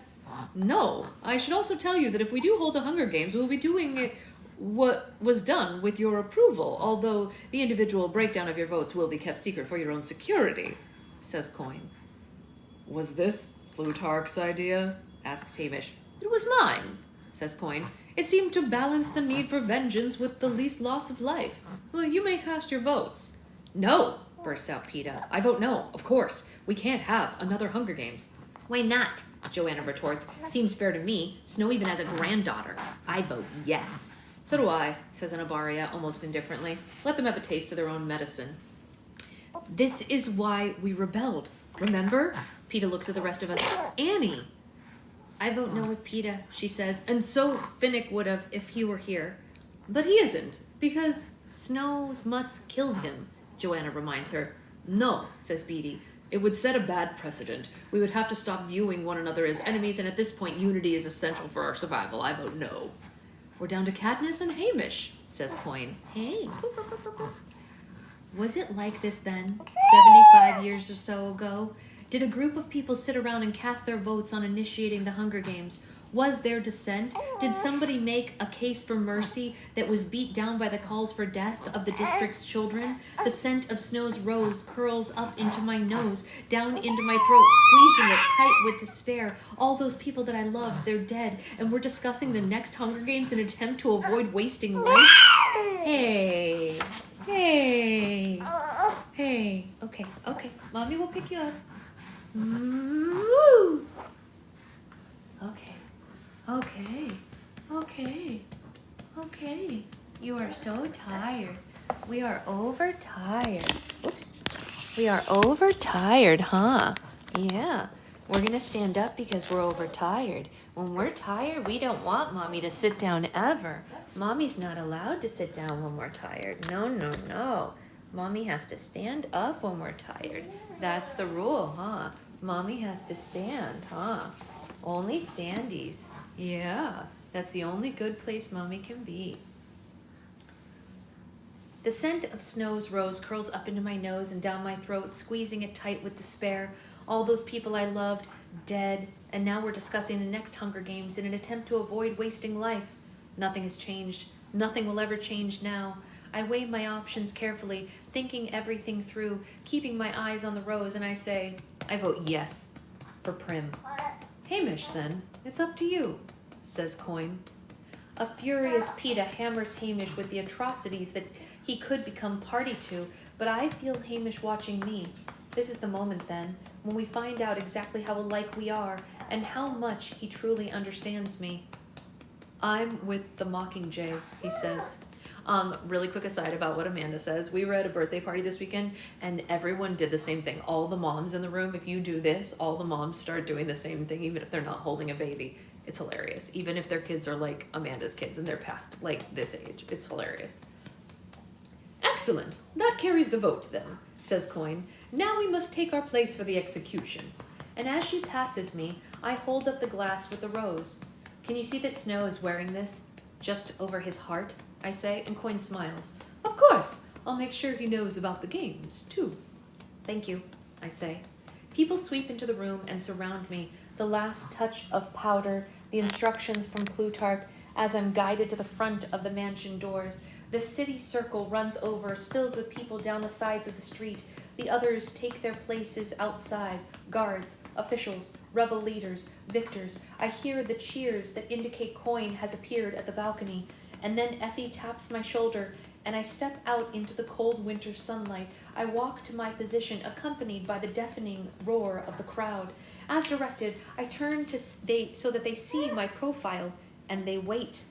No, I should also tell you that if we do hold a Hunger Games, we'll be doing it what was done with your approval, although the individual breakdown of your votes will be kept secret for your own security, says Coin. Was this Plutarch's idea? Asks Hamish. It was mine, says Coin. It seemed to balance the need for vengeance with the least loss of life. Well, you may cast your votes. No, bursts out PETA. I vote no, of course. We can't have another Hunger Games. Why not? Joanna retorts. Seems fair to me. Snow even has a granddaughter. I vote yes. So do I, says Anabaria almost indifferently. Let them have a taste of their own medicine. This is why we rebelled. Remember? PETA looks at the rest of us. Annie. I vote no with PETA, she says, and so Finnick would have if he were here. But he isn't, because Snow's mutts killed him, Joanna reminds her. No, says Beatty. It would set a bad precedent. We would have to stop viewing one another as enemies, and at this point, unity is essential for our survival. I vote no. We're down to Katniss and Hamish, says Coin. Hey. Was it like this then, 75 years or so ago? Did a group of people sit around and cast their votes on initiating the Hunger Games? Was there dissent? Did somebody make a case for mercy that was beat down by the calls for death of the district's children? The scent of Snow's rose curls up into my nose, down into my throat, squeezing it tight with despair. All those people that I loved, they're dead, and we're discussing the next Hunger Games in an attempt to avoid wasting life? Hey. Okay. Mommy will pick you up. Woo! Okay. You are so tired. We are overtired. Oops. We are overtired, huh? Yeah. We're gonna stand up because we're overtired. When we're tired, we don't want Mommy to sit down ever. Mommy's not allowed to sit down when we're tired. No. Mommy has to stand up when we're tired. That's the rule, huh? Mommy has to stand, huh? Only standies. Yeah, that's the only good place Mommy can be. The scent of Snow's rose curls up into my nose and down my throat, squeezing it tight with despair. All those people I loved, dead, and now we're discussing the next Hunger Games in an attempt to avoid wasting life. Nothing has changed. Nothing will ever change now. I weigh my options carefully, thinking everything through, keeping my eyes on the rose, and I say, I vote yes for Prim. Hamish, then. It's up to you, says Coin. A furious PETA hammers Hamish with the atrocities that he could become party to, but I feel Hamish watching me. This is the moment, then, when we find out exactly how alike we are and how much he truly understands me. I'm with the Mockingjay, he says. Really quick aside about what Amanda says. We were at a birthday party this weekend and everyone did the same thing. All the moms in the room, if you do this, all the moms start doing the same thing, even if they're not holding a baby. It's hilarious. Even if their kids are like Amanda's kids and they're past like this age. It's hilarious. Excellent. That carries the vote then, says Coin. Now we must take our place for the execution. And as she passes me, I hold up the glass with the rose. Can you see that Snow is wearing this? Just over his heart, I say, and Coin smiles. Of course, I'll make sure he knows about the games, too. Thank you, I say. People sweep into the room and surround me, the last touch of powder, the instructions from Plutarch, as I'm guided to the front of the mansion doors. The city circle runs over, spills with people down the sides of the street. The others take their places outside, guards, officials, rebel leaders, victors. I hear the cheers that indicate Coin has appeared at the balcony. And then Effie taps my shoulder, and I step out into the cold winter sunlight. I walk to my position, accompanied by the deafening roar of the crowd. As directed, I turn so that they see my profile, and they wait.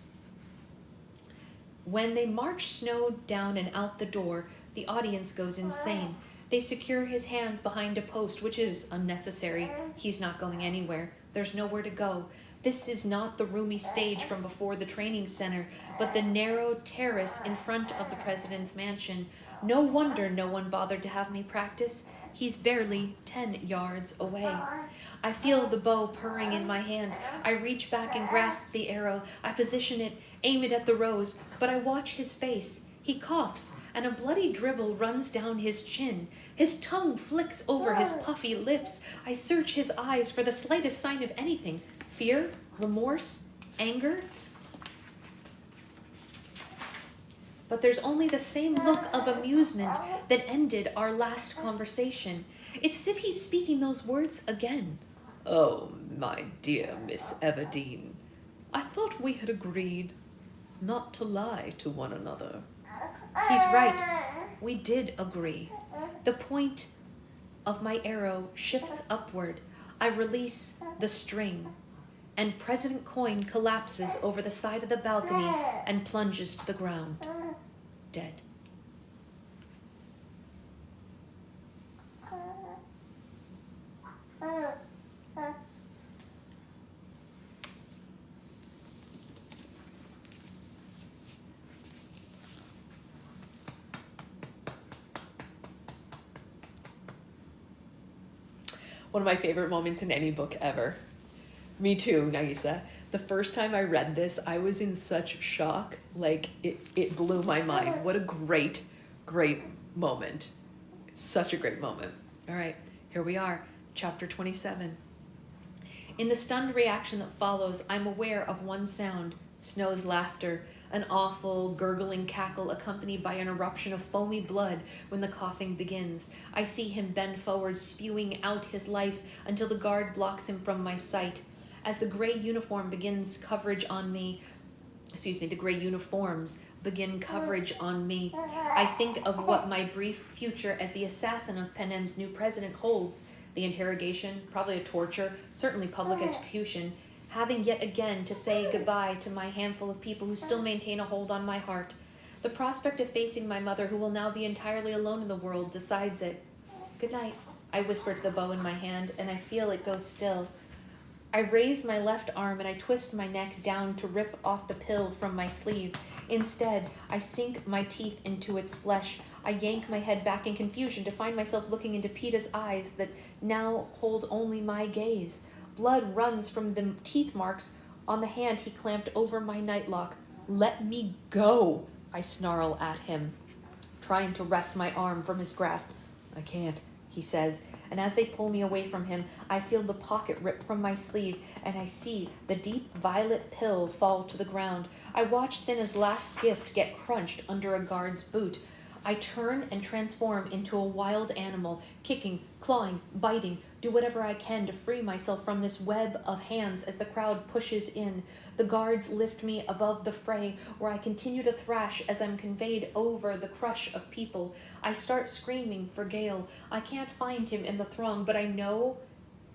When they march Snow down and out the door, the audience goes insane. They secure his hands behind a post, which is unnecessary. He's not going anywhere. There's nowhere to go. This is not the roomy stage from before the training center, but the narrow terrace in front of the president's mansion. No wonder no one bothered to have me practice. He's barely 10 yards away. I feel the bow purring in my hand. I reach back and grasp the arrow. I position it, aim it at the rose, but I watch his face. He coughs, and a bloody dribble runs down his chin. His tongue flicks over his puffy lips. I search his eyes for the slightest sign of anything. Fear, remorse, anger. But there's only the same look of amusement that ended our last conversation. It's as if he's speaking those words again. Oh, my dear Miss Everdeen, I thought we had agreed not to lie to one another. He's right. We did agree. The point of my arrow shifts upward. I release the string, and President Coin collapses over the side of the balcony and plunges to the ground, dead. One of my favorite moments in any book ever. Me too, Nagisa. The first time I read this, I was in such shock. Like, it blew my mind. What a great, great moment. Such a great moment. All right, here we are, chapter 27. In the stunned reaction that follows, I'm aware of one sound, Snow's laughter, an awful, gurgling cackle accompanied by an eruption of foamy blood when the coughing begins. I see him bend forward, spewing out his life until the guard blocks him from my sight. As the gray uniform begins coverage on me, the gray uniforms begin coverage on me, I think of what my brief future as the assassin of Panem's new president holds. The interrogation, probably a torture, certainly public execution, having yet again to say goodbye to my handful of people who still maintain a hold on my heart. The prospect of facing my mother, who will now be entirely alone in the world, decides it. Good night, I whisper to the bow in my hand, and I feel it go still. I raise my left arm and I twist my neck down to rip off the pill from my sleeve. Instead, I sink my teeth into its flesh. I yank my head back in confusion to find myself looking into Peta's eyes that now hold only my gaze. Blood runs from the teeth marks on the hand he clamped over my nightlock. Let me go, I snarl at him, trying to wrest my arm from his grasp. I can't, he says, and as they pull me away from him, I feel the pocket rip from my sleeve, and I see the deep violet pill fall to the ground. I watch Cinna's last gift get crunched under a guard's boot. I turn and transform into a wild animal, kicking, clawing, biting, do whatever I can to free myself from this web of hands as the crowd pushes in. The guards lift me above the fray, where I continue to thrash as I'm conveyed over the crush of people. I start screaming for Gale. I can't find him in the throng, but I know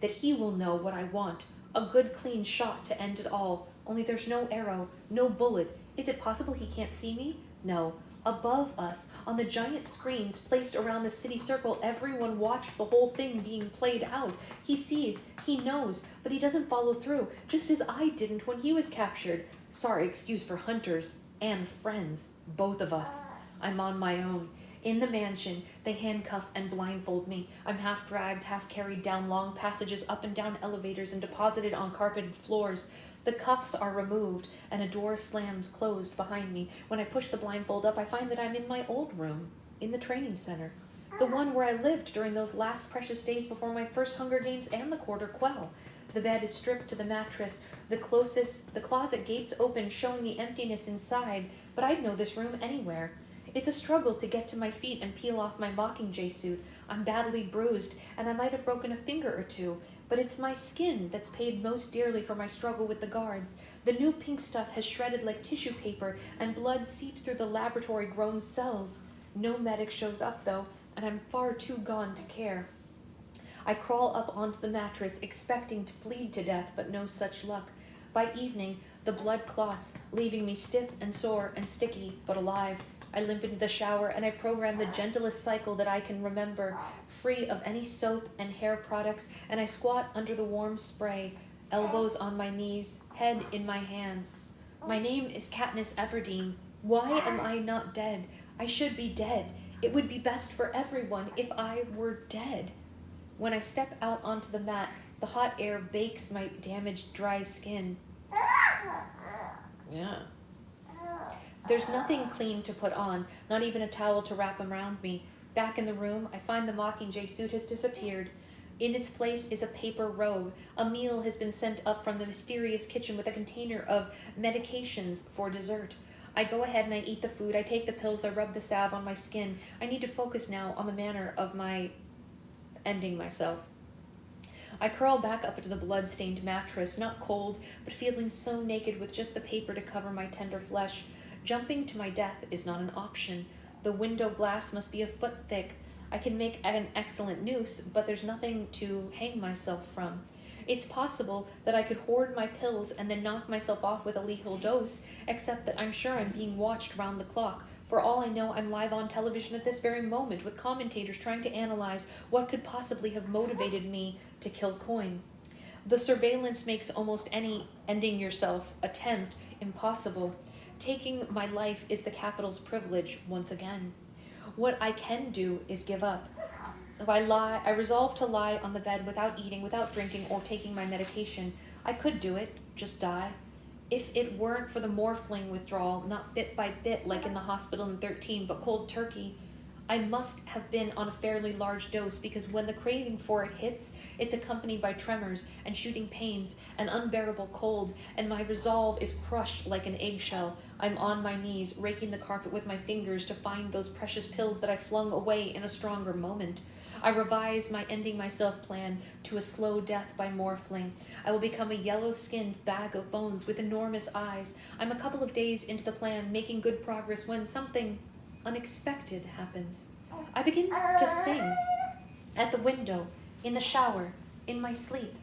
that he will know what I want. A good clean shot to end it all. Only there's no arrow, no bullet. Is it possible he can't see me? No. Above us, on the giant screens placed around the city circle, everyone watched the whole thing being played out. He sees, he knows, but he doesn't follow through, just as I didn't when he was captured. Sorry excuse for hunters and friends, both of us. I'm on my own. In the mansion, they handcuff and blindfold me. I'm half dragged, half carried down long passages, up and down elevators, and deposited on carpeted floors. The cuffs are removed, and a door slams closed behind me. When I push the blindfold up, I find that I'm in my old room, in the training center. The one where I lived during those last precious days before my first Hunger Games and the Quarter Quell. The bed is stripped to the mattress. The closet gates open, showing the emptiness inside, but I'd know this room anywhere. It's a struggle to get to my feet and peel off my Mockingjay suit. I'm badly bruised, and I might have broken a finger or two, but it's my skin that's paid most dearly for my struggle with the guards. The new pink stuff has shredded like tissue paper, and blood seeps through the laboratory-grown cells. No medic shows up, though, and I'm far too gone to care. I crawl up onto the mattress, expecting to bleed to death, but no such luck. By evening, the blood clots, leaving me stiff and sore and sticky, but alive. I limp into the shower, and I program the gentlest cycle that I can remember, free of any soap and hair products, and I squat under the warm spray. elbows on my knees, head in my hands. My name is Katniss Everdeen. Why am I not dead? I should be dead. It would be best for everyone if I were dead. When I step out onto the mat, the hot air bakes my damaged, dry skin. Yeah. There's nothing clean to put on, not even a towel to wrap around me. Back in the room, I find the Mockingjay suit has disappeared. In its place is a paper robe. A meal has been sent up from the mysterious kitchen with a container of medications for dessert. I go ahead and I eat the food. I take the pills. I rub the salve on my skin. I need to focus now on the manner of my ending myself. I curl back up into the blood-stained mattress, not cold, but feeling so naked with just the paper to cover my tender flesh. Jumping to my death is not an option. The window glass must be a foot thick. I can make an excellent noose, but there's nothing to hang myself from. It's possible that I could hoard my pills and then knock myself off with a lethal dose, except that I'm sure I'm being watched round the clock. For all I know, I'm live on television at this very moment with commentators trying to analyze what could possibly have motivated me to kill Coin. The surveillance makes almost any ending yourself attempt impossible. Taking my life is the Capitol's privilege once again. What I can do is give up. So I resolve to lie on the bed without eating, without drinking, or taking my medication. I could do it, just die. If it weren't for the morphling withdrawal, not bit by bit like in the hospital in 13, but cold turkey, I must have been on a fairly large dose, because when the craving for it hits, it's accompanied by tremors and shooting pains and unbearable cold, and my resolve is crushed like an eggshell. I'm on my knees, raking the carpet with my fingers to find those precious pills that I flung away in a stronger moment. I revise my ending myself plan to a slow death by morphling. I will become a yellow-skinned bag of bones with enormous eyes. I'm a couple of days into the plan, making good progress, when something unexpected happens. I begin to sing at the window, in the shower, in my sleep.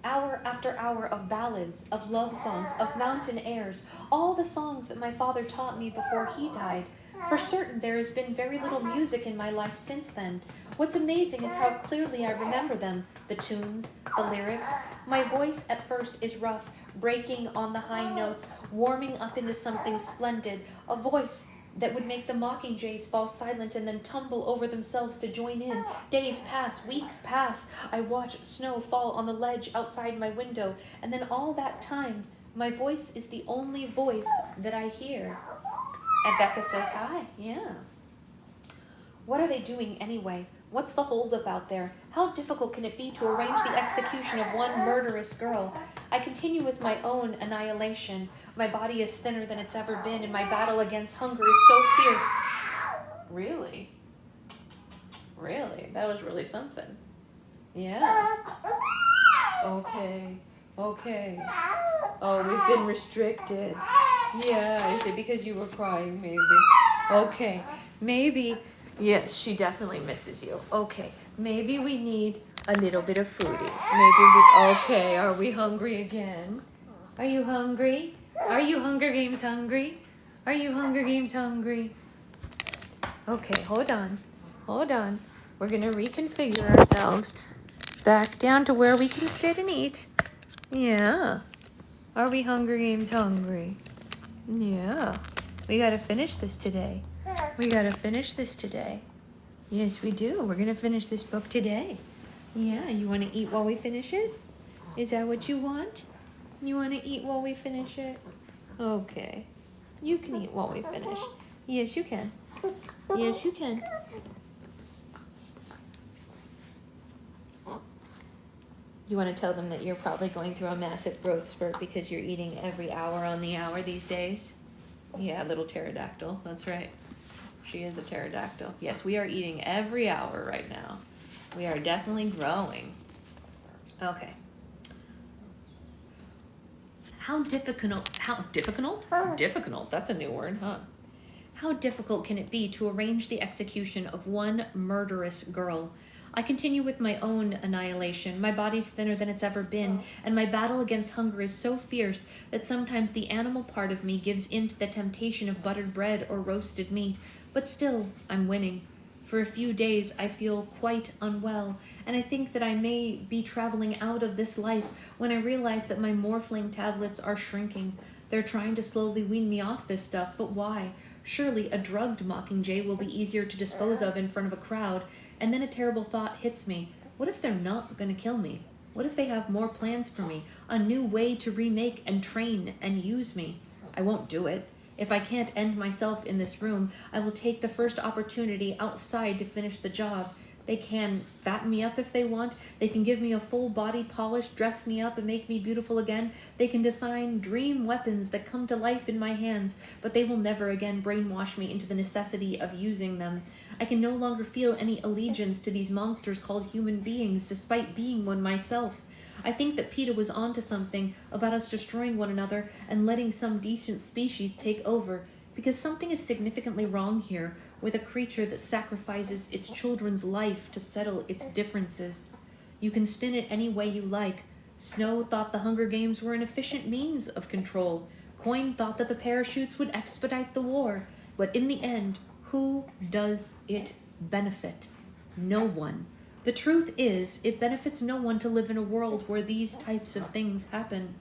Hour after hour of ballads, of love songs, of mountain airs, all the songs that my father taught me before he died. For certain, there has been very little music in my life since then. What's amazing is how clearly I remember them, the tunes, the lyrics. My voice at first is rough, breaking on the high notes, warming up into something splendid, a voice that would make the Mockingjays fall silent and then tumble over themselves to join in. Days pass, weeks pass. I watch snow fall on the ledge outside my window, and then all that time, my voice is the only voice that I hear. And Becca says, hi, yeah. What are they doing anyway? What's the holdup out there? How difficult can it be to arrange the execution of one murderous girl? I continue with my own annihilation. My body is thinner than it's ever been, and my battle against hunger is so fierce. Really? Really? That was really something. Yeah. Okay. Okay. Oh, we've been restricted. Yeah, is it because you were crying, maybe? Okay. Maybe. Yes, she definitely misses you. Okay. Maybe we need a little bit of foodie. Okay, are we hungry again? Are you hungry? Are you Hunger Games hungry? Are you Hunger Games hungry? Okay, hold on. Hold on. We're going to reconfigure ourselves back down to where we can sit and eat. Yeah. Are we Hunger Games hungry? Yeah. We got to finish this today. We got to finish this today. Yes, we do. We're going to finish this book today. Yeah, you want to eat while we finish it? Is that what you want? You want to eat while we finish it? Okay. You can eat while we finish. Yes, you can. Yes, you can. You want to tell them that you're probably going through a massive growth spurt because you're eating every hour on the hour these days? Yeah, little pterodactyl. That's right. She is a pterodactyl. Yes, we are eating every hour right now. We are definitely growing. Okay. How difficult, that's a new word, huh? How difficult can it be to arrange the execution of one murderous girl? I continue with my own annihilation. My body's thinner than it's ever been, and my battle against hunger is so fierce that sometimes the animal part of me gives in to the temptation of buttered bread or roasted meat. But still, I'm winning. For a few days I feel quite unwell, and I think that I may be traveling out of this life when I realize that my morphling tablets are shrinking. They're trying to slowly wean me off this stuff, but why? Surely a drugged Mockingjay will be easier to dispose of in front of a crowd. And then a terrible thought hits me. What if they're not going to kill me? What if they have more plans for me? A new way to remake and train and use me? I won't do it. If I can't end myself in this room, I will take the first opportunity outside to finish the job. They can fatten me up if they want. They can give me a full body polish, dress me up, and make me beautiful again. They can design dream weapons that come to life in my hands, but they will never again brainwash me into the necessity of using them. I can no longer feel any allegiance to these monsters called human beings, despite being one myself. I think that PETA was onto something about us destroying one another and letting some decent species take over, because something is significantly wrong here with a creature that sacrifices its children's life to settle its differences. You can spin it any way you like. Snow thought the Hunger Games were an efficient means of control. Coin thought that the parachutes would expedite the war. But in the end, who does it benefit? No one. The truth is, it benefits no one to live in a world where these types of things happen.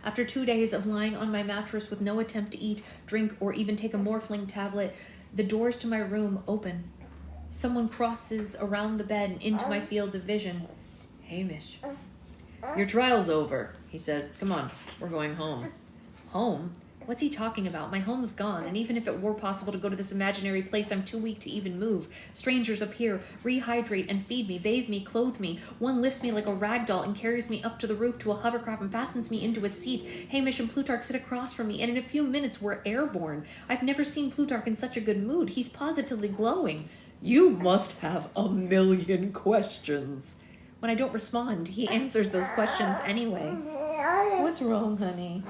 After 2 days of lying on my mattress with no attempt to eat, drink, or even take a morphling tablet, the doors to my room open. Someone crosses around the bed and into my field of vision. Hamish. Your trial's over, he says. Come on, we're going home. Home? What's he talking about? My home's gone, and even if it were possible to go to this imaginary place, I'm too weak to even move. Strangers appear, rehydrate and feed me, bathe me, clothe me. One lifts me like a rag doll and carries me up to the roof to a hovercraft and fastens me into a seat. Hamish and Plutarch sit across from me, and in a few minutes we're airborne. I've never seen Plutarch in such a good mood. He's positively glowing. You must have a million questions. When I don't respond, he answers those questions anyway. What's wrong, honey?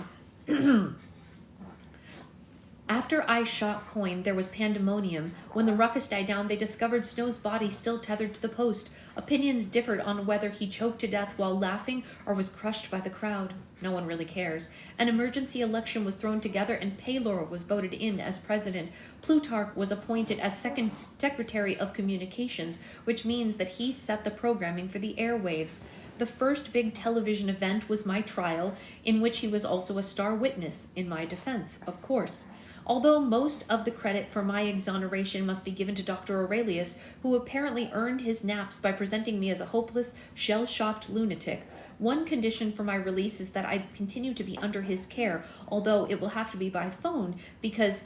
After I shot Coin, there was pandemonium. When the ruckus died down, they discovered Snow's body still tethered to the post. Opinions differed on whether he choked to death while laughing or was crushed by the crowd. No one really cares. An emergency election was thrown together and Paylor was voted in as president. Plutarch was appointed as second secretary of communications, which means that he set the programming for the airwaves. The first big television event was my trial, in which he was also a star witness, in my defense, of course. Although most of the credit for my exoneration must be given to Dr. Aurelius, who apparently earned his naps by presenting me as a hopeless, shell-shocked lunatic. One condition for my release is that I continue to be under his care, although it will have to be by phone, because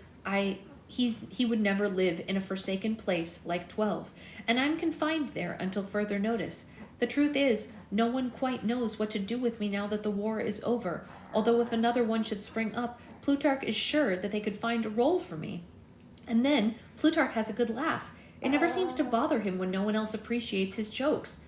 he would never live in a forsaken place like 12, and I'm confined there until further notice. The truth is, no one quite knows what to do with me now that the war is over, although if another one should spring up, Plutarch is sure that they could find a role for me. And then, Plutarch has a good laugh. It never seems to bother him when no one else appreciates his jokes.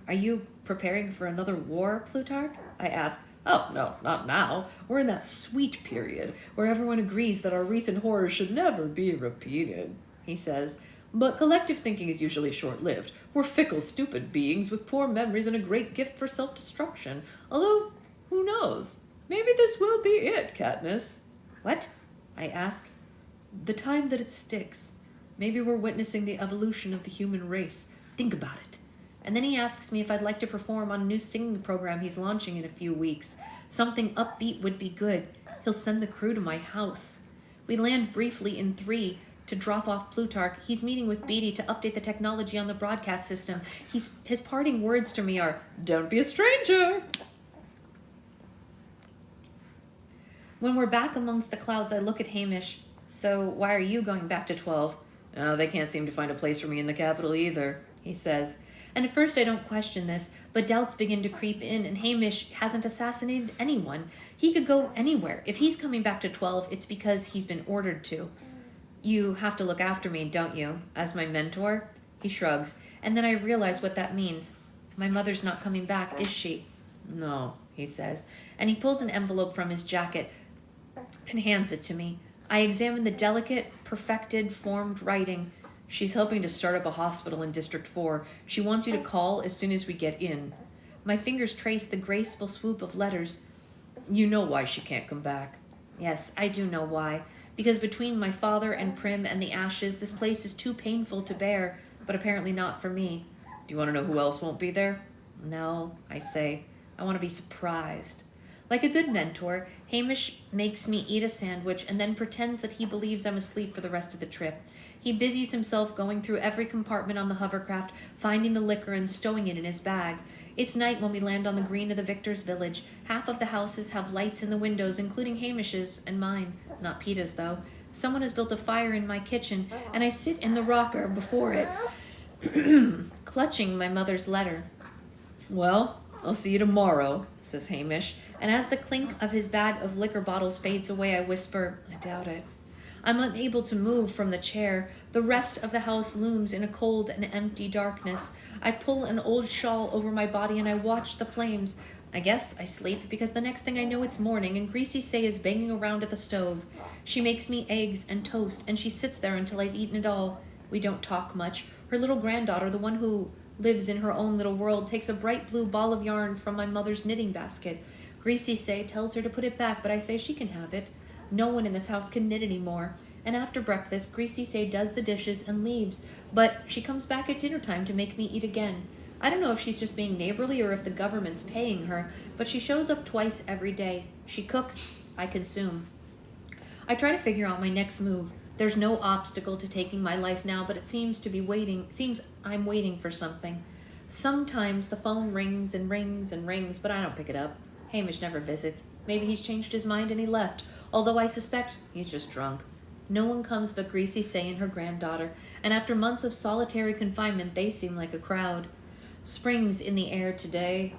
Are you preparing for another war, Plutarch? I ask. Oh, no, not now. We're in that sweet period where everyone agrees that our recent horrors should never be repeated, he says. But collective thinking is usually short-lived. We're fickle, stupid beings with poor memories and a great gift for self-destruction. Although, who knows? Maybe this will be it, Katniss. What? I ask. The time that it sticks. Maybe we're witnessing the evolution of the human race. Think about it. And then he asks me if I'd like to perform on a new singing program he's launching in a few weeks. Something upbeat would be good. He'll send the crew to my house. We land briefly in 3 to drop off Plutarch. He's meeting with Beatty to update the technology on the broadcast system. His parting words to me are, "Don't be a stranger." When we're back amongst the clouds, I look at Hamish. So why are you going back to 12? Oh, they can't seem to find a place for me in the capital either, he says. And at first I don't question this, but doubts begin to creep in, and Hamish hasn't assassinated anyone. He could go anywhere. If he's coming back to 12, it's because he's been ordered to. You have to look after me, don't you, as my mentor? He shrugs, and then I realize what that means. My mother's not coming back, is she? No, he says, and he pulls an envelope from his jacket and hands it to me. I examine the delicate, perfected, formed writing. She's helping to start up a hospital in District 4. She wants you to call as soon as we get in. My fingers trace the graceful swoop of letters. You know why she can't come back. Yes, I do know why. Because between my father and Prim and the ashes, this place is too painful to bear, but apparently not for me. Do you want to know who else won't be there? No, I say. I want to be surprised. Like a good mentor, Hamish makes me eat a sandwich and then pretends that he believes I'm asleep for the rest of the trip. He busies himself going through every compartment on the hovercraft, finding the liquor and stowing it in his bag. It's night when we land on the green of the Victor's village. Half of the houses have lights in the windows, including Hamish's and mine. Not Peta's, though. Someone has built a fire in my kitchen, and I sit in the rocker before it, clutching my mother's letter. Well, I'll see you tomorrow, says Hamish, and as the clink of his bag of liquor bottles fades away, I whisper, I doubt it. I'm unable to move from the chair. The rest of the house looms in a cold and empty darkness. I pull an old shawl over my body and I watch the flames. I guess I sleep because the next thing I know it's morning and Greasy Say is banging around at the stove. She makes me eggs and toast and she sits there until I've eaten it all. We don't talk much. Her little granddaughter, the one who lives in her own little world, takes a bright blue ball of yarn from my mother's knitting basket. Greasy Say tells her to put it back, but I say she can have it. No one in this house can knit anymore. And after breakfast, Greasy Say does the dishes and leaves, but she comes back at dinner time to make me eat again. I don't know if she's just being neighborly or if the government's paying her, but she shows up twice every day. She cooks, I consume. I try to figure out my next move. There's no obstacle to taking my life now, but it seems I'm waiting for something. Sometimes the phone rings and rings and rings, but I don't pick it up. Hamish never visits. Maybe he's changed his mind and he left, although I suspect he's just drunk. No one comes but Greasy Say and her granddaughter, and after months of solitary confinement, they seem like a crowd. Spring's in the air today.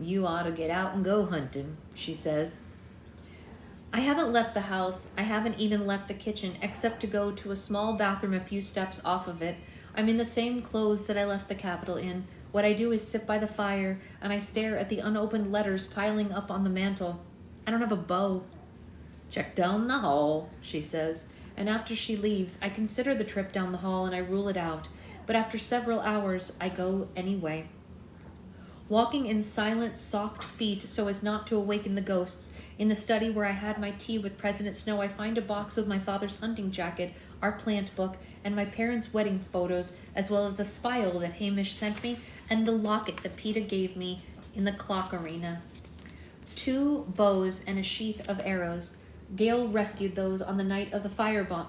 You ought to get out and go hunting, she says. I haven't left the house. I haven't even left the kitchen, except to go to a small bathroom a few steps off of it. I'm in the same clothes that I left the Capitol in. What I do is sit by the fire, and I stare at the unopened letters piling up on the mantel. I don't have a bow. Check down the hall, she says, and after she leaves, I consider the trip down the hall and I rule it out. But after several hours, I go anyway. Walking in silent, soft feet so as not to awaken the ghosts, in the study where I had my tea with President Snow, I find a box with my father's hunting jacket, our plant book, and my parents' wedding photos, as well as the spile that Hamish sent me and the locket that Peta gave me in the clock arena. 2 bows and a sheath of arrows. Gale rescued those on the night of the firebomb.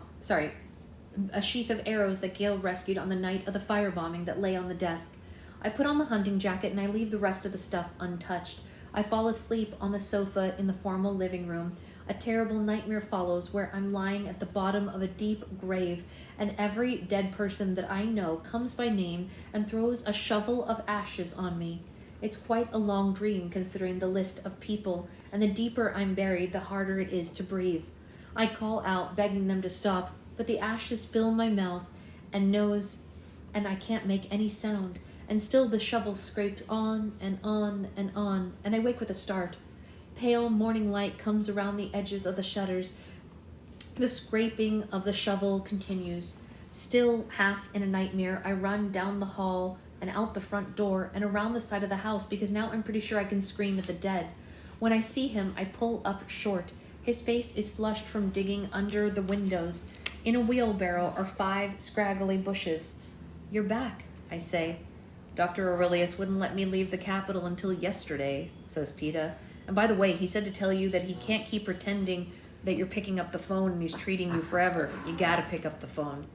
A sheath of arrows that Gale rescued on the night of the firebombing that lay on the desk. I put on the hunting jacket and I leave the rest of the stuff untouched. I fall asleep on the sofa in the formal living room. A terrible nightmare follows where I'm lying at the bottom of a deep grave and every dead person that I know comes by name and throws a shovel of ashes on me. It's quite a long dream considering the list of people, and the deeper I'm buried, the harder it is to breathe. I call out, begging them to stop, but the ashes fill my mouth and nose, and I can't make any sound. And still the shovel scrapes on and on and on, and I wake with a start. Pale morning light comes around the edges of the shutters. The scraping of the shovel continues. Still half in a nightmare, I run down the hall and out the front door and around the side of the house because now I'm pretty sure I can scream at the dead. When I see him, I pull up short. His face is flushed from digging under the windows. In a wheelbarrow are 5 scraggly bushes. You're back, I say. Dr. Aurelius wouldn't let me leave the Capitol until yesterday, says Peta. And by the way, he said to tell you that he can't keep pretending that you're picking up the phone and he's treating you forever. You gotta pick up the phone.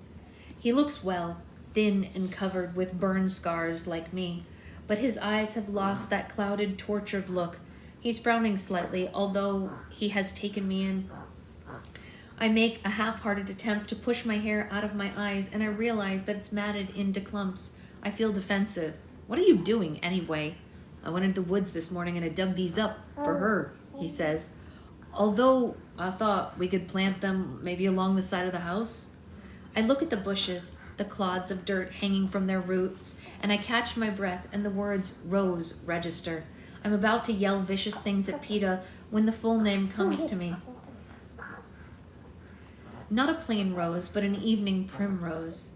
He looks well, thin and covered with burn scars like me, but his eyes have lost that clouded, tortured look. He's frowning slightly, although he has taken me in. I make a half-hearted attempt to push my hair out of my eyes, and I realize that it's matted into clumps. I feel defensive. What are you doing, anyway? I went into the woods this morning and I dug these up for her, he says. Although I thought we could plant them maybe along the side of the house. I look at the bushes, the clods of dirt hanging from their roots, and I catch my breath and the words Rose register. I'm about to yell vicious things at Peta when the full name comes to me. Not a plain rose, but an evening primrose.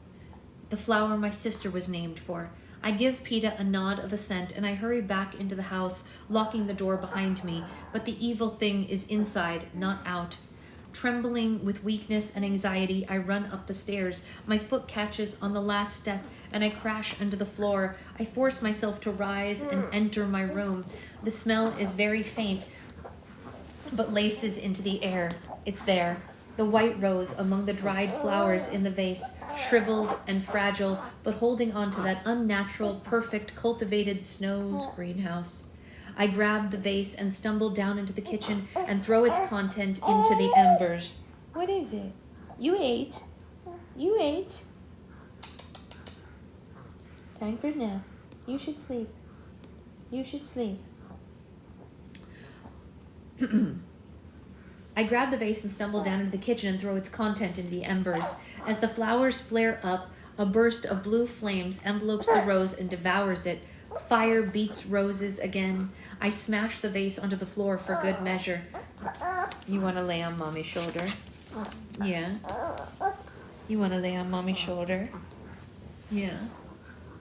The flower my sister was named for. I give Peta a nod of assent and I hurry back into the house, locking the door behind me, but the evil thing is inside, not out. Trembling with weakness and anxiety, I run up the stairs. My foot catches on the last step, and I crash onto the floor. I force myself to rise and enter my room. The smell is very faint, but laces into the air. It's there. The white rose among the dried flowers in the vase, shriveled and fragile, but holding on to that unnatural, perfect, cultivated Snow's greenhouse. I grab the vase and stumble down into the kitchen and throw its content into the embers. What is it? You ate. You ate. Time for a nap. You should sleep. You should sleep. I grab the vase and stumble down into the kitchen and throw its content into the embers. As the flowers flare up, a burst of blue flames envelopes the rose and devours it. Fire beats roses again. I smash the vase onto the floor for good measure. You want to lay on Mommy's shoulder? Yeah. You want to lay on Mommy's shoulder? Yeah.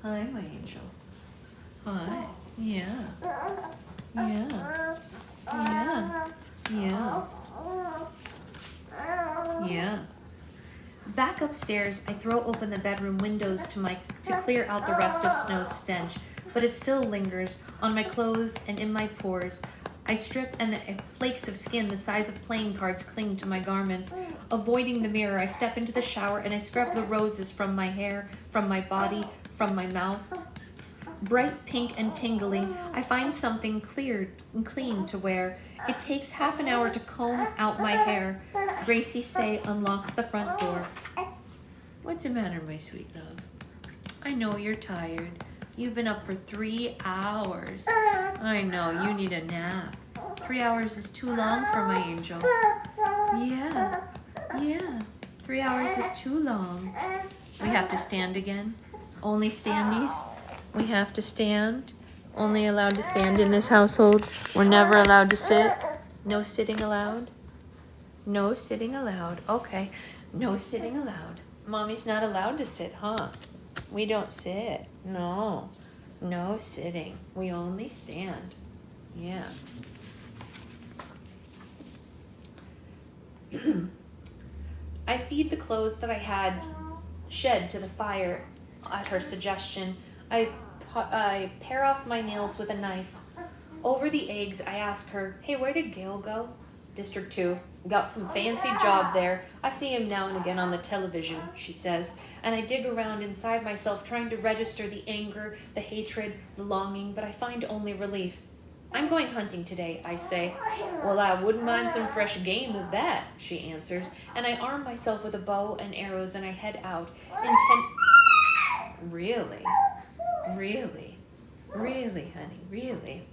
Hi, my angel. Hi. Yeah. Yeah. Yeah. Yeah. Yeah. Back upstairs, I throw open the bedroom windows to clear out the rest of Snow's stench, but it still lingers on my clothes and in my pores. I strip and flakes of skin the size of playing cards cling to my garments. Avoiding the mirror, I step into the shower and I scrub the roses from my hair, from my body, from my mouth. Bright pink and tingling, I find something clear and clean to wear. It takes half an hour to comb out my hair. Gracie Say unlocks the front door. What's the matter, my sweet love? I know you're tired. You've been up for 3 hours. I know, you need a nap. 3 hours is too long for my angel. Yeah, 3 hours is too long. We have to stand again. Only standies. We have to stand. Only allowed to stand in this household. We're never allowed to sit. No sitting allowed. No sitting allowed. Okay. No sitting allowed. Mommy's not allowed to sit, huh? We don't sit. No. No sitting. We only stand. Yeah. I feed the clothes that I had shed to the fire at her suggestion. I pare off my nails with a knife. Over the eggs, I ask her, hey, where did Gail go? District 2. Got some fancy job there. I see him now and again on the television, she says. And I dig around inside myself, trying to register the anger, the hatred, the longing, but I find only relief. I'm going hunting today, I say. Well, I wouldn't mind some fresh game at that, she answers. And I arm myself with a bow and arrows and I head out. Really? Really? Really, honey, really?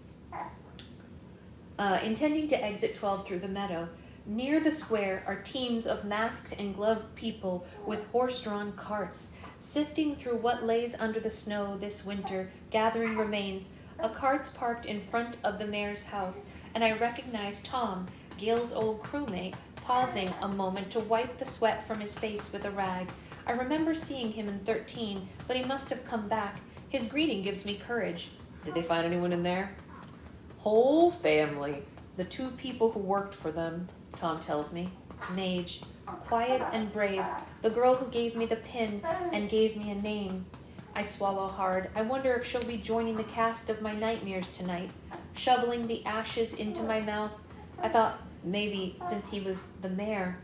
Intending to exit 12 through the meadow. Near the square are teams of masked and gloved people with horse-drawn carts, sifting through what lays under the snow this winter, gathering remains. A cart's parked in front of the mayor's house, and I recognize Tom, Gail's old crewmate, pausing a moment to wipe the sweat from his face with a rag. I remember seeing him in 13, but he must have come back. His greeting gives me courage. Did they find anyone in there? Whole family. The 2 people who worked for them, Tom tells me. Mage, quiet and brave, the girl who gave me the pin and gave me a name. I swallow hard. I wonder if she'll be joining the cast of my nightmares tonight, shoveling the ashes into my mouth. I thought maybe since he was the mayor.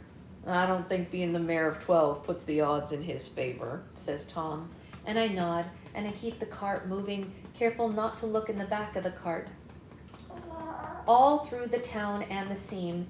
I don't think being the mayor of 12 puts the odds in his favor, says Tom. And I nod, and I keep the cart moving, careful not to look in the back of the cart. All through the town and the scene,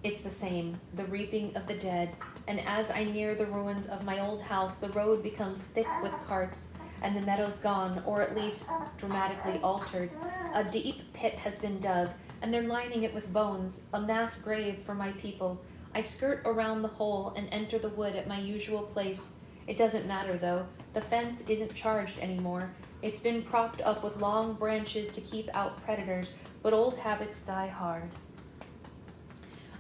it's the same, the reaping of the dead. And as I near the ruins of my old house, the road becomes thick with carts, and the meadow's gone, or at least dramatically altered. A deep pit has been dug, and they're lining it with bones, a mass grave for my people. I skirt around the hole and enter the wood at my usual place. It doesn't matter, though. The fence isn't charged anymore. It's been propped up with long branches to keep out predators, but old habits die hard.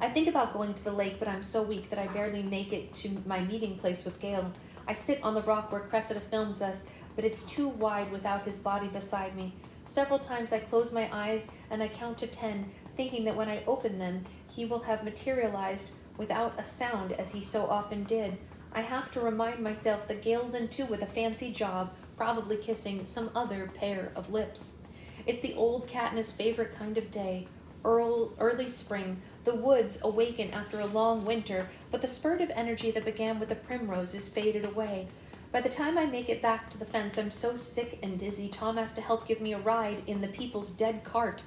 I think about going to the lake, but I'm so weak that I barely make it to my meeting place with Gale. I sit on the rock where Cressida films us, but it's too wide without his body beside me. Several times I close my eyes and I count to 10, thinking that when I open them, he will have materialized, without a sound as he so often did. I have to remind myself that Gail's in too with a fancy job, probably kissing some other pair of lips. It's the old Katniss' favorite kind of day. Early spring, the woods awaken after a long winter, but the spurt of energy that began with the primroses faded away. By the time I make it back to the fence, I'm so sick and dizzy, Tom has to help give me a ride in the people's dead cart.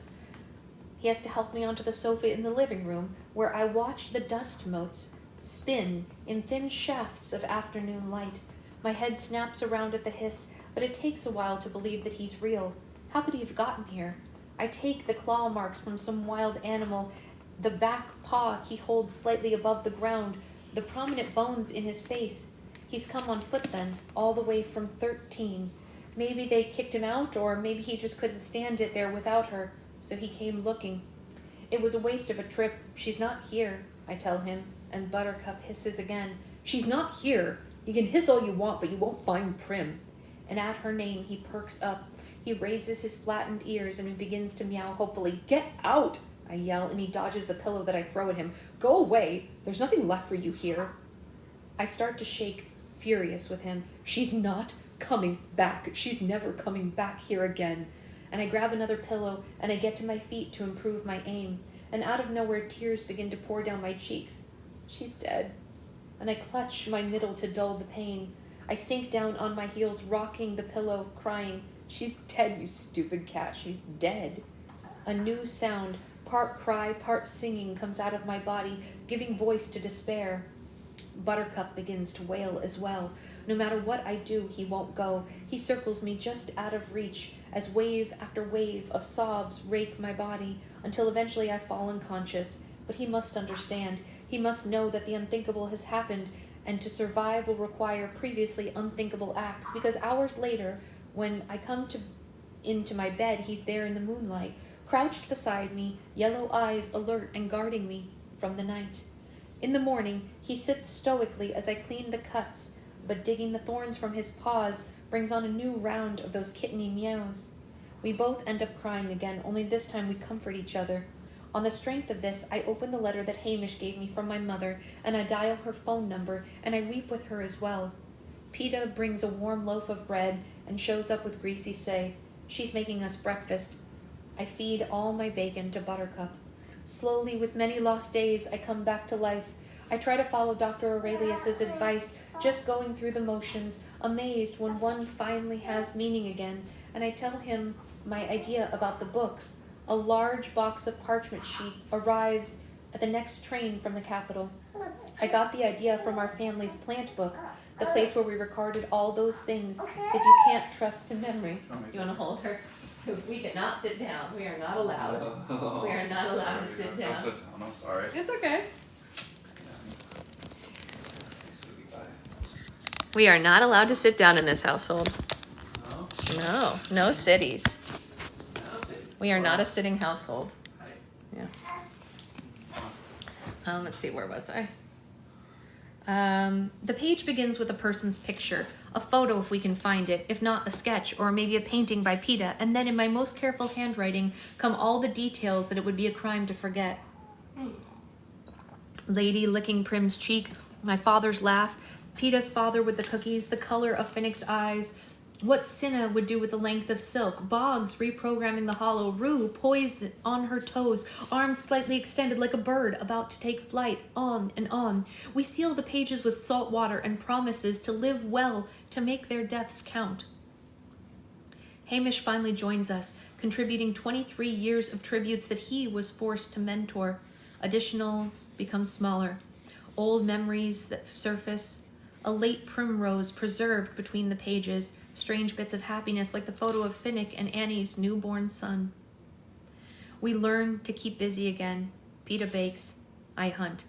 He has to help me onto the sofa in the living room, where I watch the dust motes spin in thin shafts of afternoon light. My head snaps around at the hiss, but it takes a while to believe that he's real. How could he have gotten here? I take the claw marks from some wild animal, the back paw he holds slightly above the ground, the prominent bones in his face. He's come on foot then, all the way from 13. Maybe they kicked him out, or maybe he just couldn't stand it there without her, so he came looking. It was a waste of a trip. She's not here, I tell him, and Buttercup hisses again. She's not here. You can hiss all you want, but you won't find Prim. And at her name, he perks up. He raises his flattened ears and he begins to meow hopefully. Get out, I yell, and he dodges the pillow that I throw at him. Go away. There's nothing left for you here. I start to shake, furious with him. She's not coming back. She's never coming back here again. And I grab another pillow and I get to my feet to improve my aim. And out of nowhere, tears begin to pour down my cheeks. She's dead. And I clutch my middle to dull the pain. I sink down on my heels, rocking the pillow, crying, She's dead, you stupid cat. She's dead. A new sound, part cry, part singing, comes out of my body, giving voice to despair. Buttercup begins to wail as well. No matter what I do, he won't go. He circles me just out of reach as wave after wave of sobs rake my body until eventually I fall unconscious. But he must understand. He must know that the unthinkable has happened, and to survive will require previously unthinkable acts, because hours later, when I come into my bed, he's there in the moonlight, crouched beside me, yellow eyes alert and guarding me from the night. In the morning, he sits stoically as I clean the cuts, but digging the thorns from his paws brings on a new round of those kitteny meows. We both end up crying again, only this time we comfort each other. On the strength of this, I open the letter that Hamish gave me from my mother, and I dial her phone number, and I weep with her as well. Peeta brings a warm loaf of bread and shows up with greasy say. She's making us breakfast. I feed all my bacon to Buttercup. Slowly, with many lost days, I come back to life. I try to follow Dr. Aurelius's advice, just going through the motions, amazed when one finally has meaning again, and I tell him my idea about the book. A large box of parchment sheets arrives at the next train from the capital. I got the idea from our family's plant book, the place where we recorded all those things that you can't trust to memory. You want to hold her? We cannot sit down. We are not allowed. We are not allowed to sit down. I'll sit down. I'm sorry. It's okay. We are not allowed to sit down in this household. No? No sitties. We are not a sitting household. Yeah. Let's see, where was I? The page begins with a person's picture, a photo if we can find it, if not a sketch or maybe a painting by Peeta, and then in my most careful handwriting come all the details that it would be a crime to forget. Lady licking Prim's cheek, my father's laugh, Peeta's father with the cookies, the color of Finnick's eyes, what Cinna would do with the length of silk, Boggs reprogramming the hollow, Rue poised on her toes, arms slightly extended like a bird about to take flight, on and on. We seal the pages with salt water and promises to live well, to make their deaths count. Hamish finally joins us, contributing 23 years of tributes that he was forced to mentor. Additional becomes smaller. Old memories that surface, a late primrose preserved between the pages, strange bits of happiness like the photo of Finnick and Annie's newborn son. We learn to keep busy again. Peeta bakes. I hunt.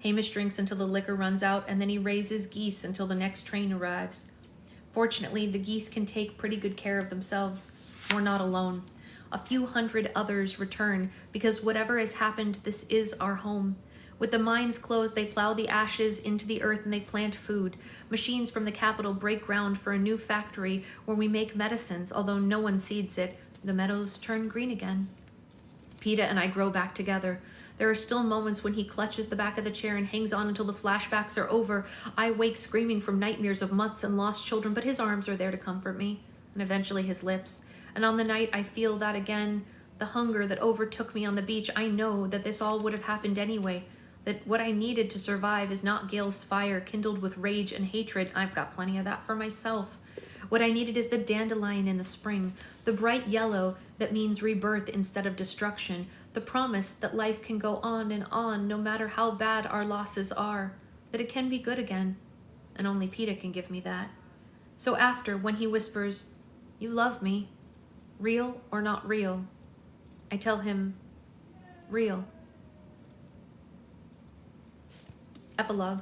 Hamish drinks until the liquor runs out, and then he raises geese until the next train arrives. Fortunately, the geese can take pretty good care of themselves. We're not alone. A few hundred others return, because whatever has happened, this is our home. With the mines closed, they plow the ashes into the earth and they plant food. Machines from the capital break ground for a new factory where we make medicines, although no one seeds it. The meadows turn green again. Peeta and I grow back together. There are still moments when he clutches the back of the chair and hangs on until the flashbacks are over. I wake screaming from nightmares of mutts and lost children, but his arms are there to comfort me, and eventually his lips. And on the night I feel that again, the hunger that overtook me on the beach, I know that this all would have happened anyway, that what I needed to survive is not Gail's fire kindled with rage and hatred. I've got plenty of that for myself. What I needed is the dandelion in the spring, the bright yellow that means rebirth instead of destruction, the promise that life can go on no matter how bad our losses are, that it can be good again, and only Peter can give me that. So after, when he whispers, "You love me, real or not real?" I tell him, "Real." Epilogue.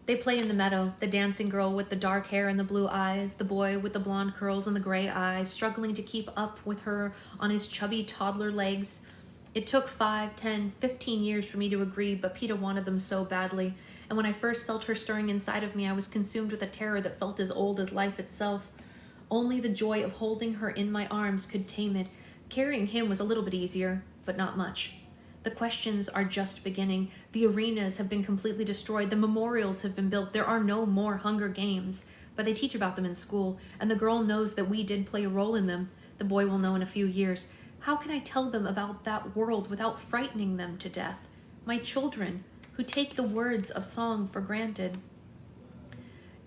They play in the meadow, the dancing girl with the dark hair and the blue eyes, the boy with the blonde curls and the gray eyes, struggling to keep up with her on his chubby toddler legs. It took 5, 10, 15 years for me to agree, but Peter wanted them so badly. And when I first felt her stirring inside of me, I was consumed with a terror that felt as old as life itself. Only the joy of holding her in my arms could tame it. Carrying him was a little bit easier, but not much. The questions are just beginning. The arenas have been completely destroyed. The memorials have been built. There are no more Hunger Games, but they teach about them in school, and the girl knows that we did play a role in them. The boy will know in a few years. How can I tell them about that world without frightening them to death? My children, who take the words of song for granted.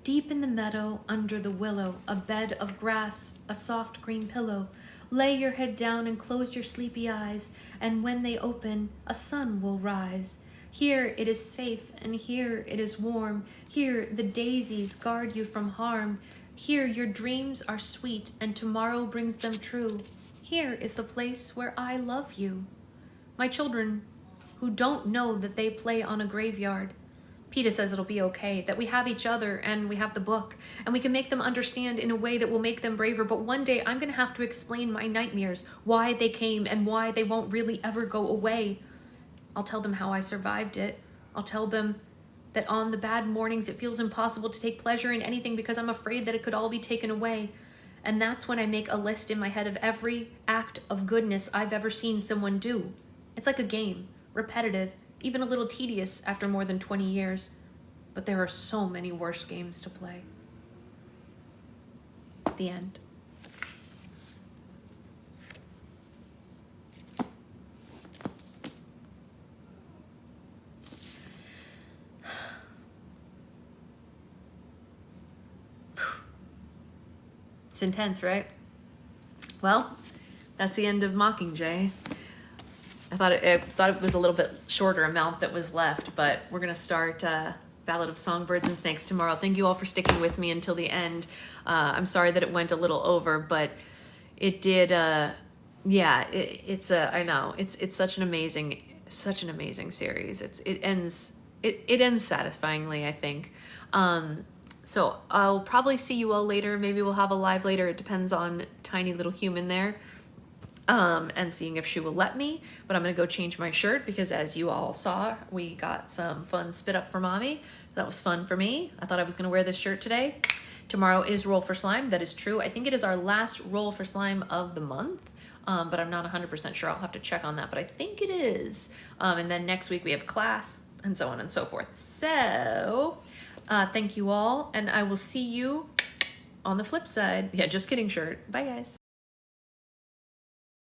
Deep in the meadow, under the willow, a bed of grass, a soft green pillow. Lay your head down and close your sleepy eyes, and when they open, a sun will rise. Here it is safe, and here it is warm. Here the daisies guard you from harm. Here your dreams are sweet, and tomorrow brings them true. Here is the place where I love you. My children, who don't know that they play on a graveyard. Peter says it'll be okay, that we have each other and we have the book, and we can make them understand in a way that will make them braver. But one day I'm going to have to explain my nightmares, why they came and why they won't really ever go away. I'll tell them how I survived it. I'll tell them that on the bad mornings it feels impossible to take pleasure in anything because I'm afraid that it could all be taken away. And that's when I make a list in my head of every act of goodness I've ever seen someone do. It's like a game, repetitive, even a little tedious after more than 20 years. But there are so many worse games to play. The end. It's intense, right? Well, that's the end of Mockingjay. I thought it was a little bit shorter amount that was left, but we're gonna start Ballad of Songbirds and Snakes tomorrow. Thank you all for sticking with me until the end. I'm sorry that it went a little over, but it did. Yeah, I know it's such an amazing series. It ends satisfyingly, I think. So I'll probably see you all later. Maybe we'll have a live later. It depends on tiny little human there. And seeing if she will let me, but I'm gonna go change my shirt because as you all saw, we got some fun spit up for mommy. That was fun for me. I thought I was gonna wear this shirt today. Tomorrow is Roll for Slime, that is true. I think it is our last Roll for Slime of the month, but I'm not 100% sure. I'll have to check on that, but I think it is. And then next week we have class and so on and so forth. So thank you all, and I will see you on the flip side. Yeah, just kidding shirt. Bye guys.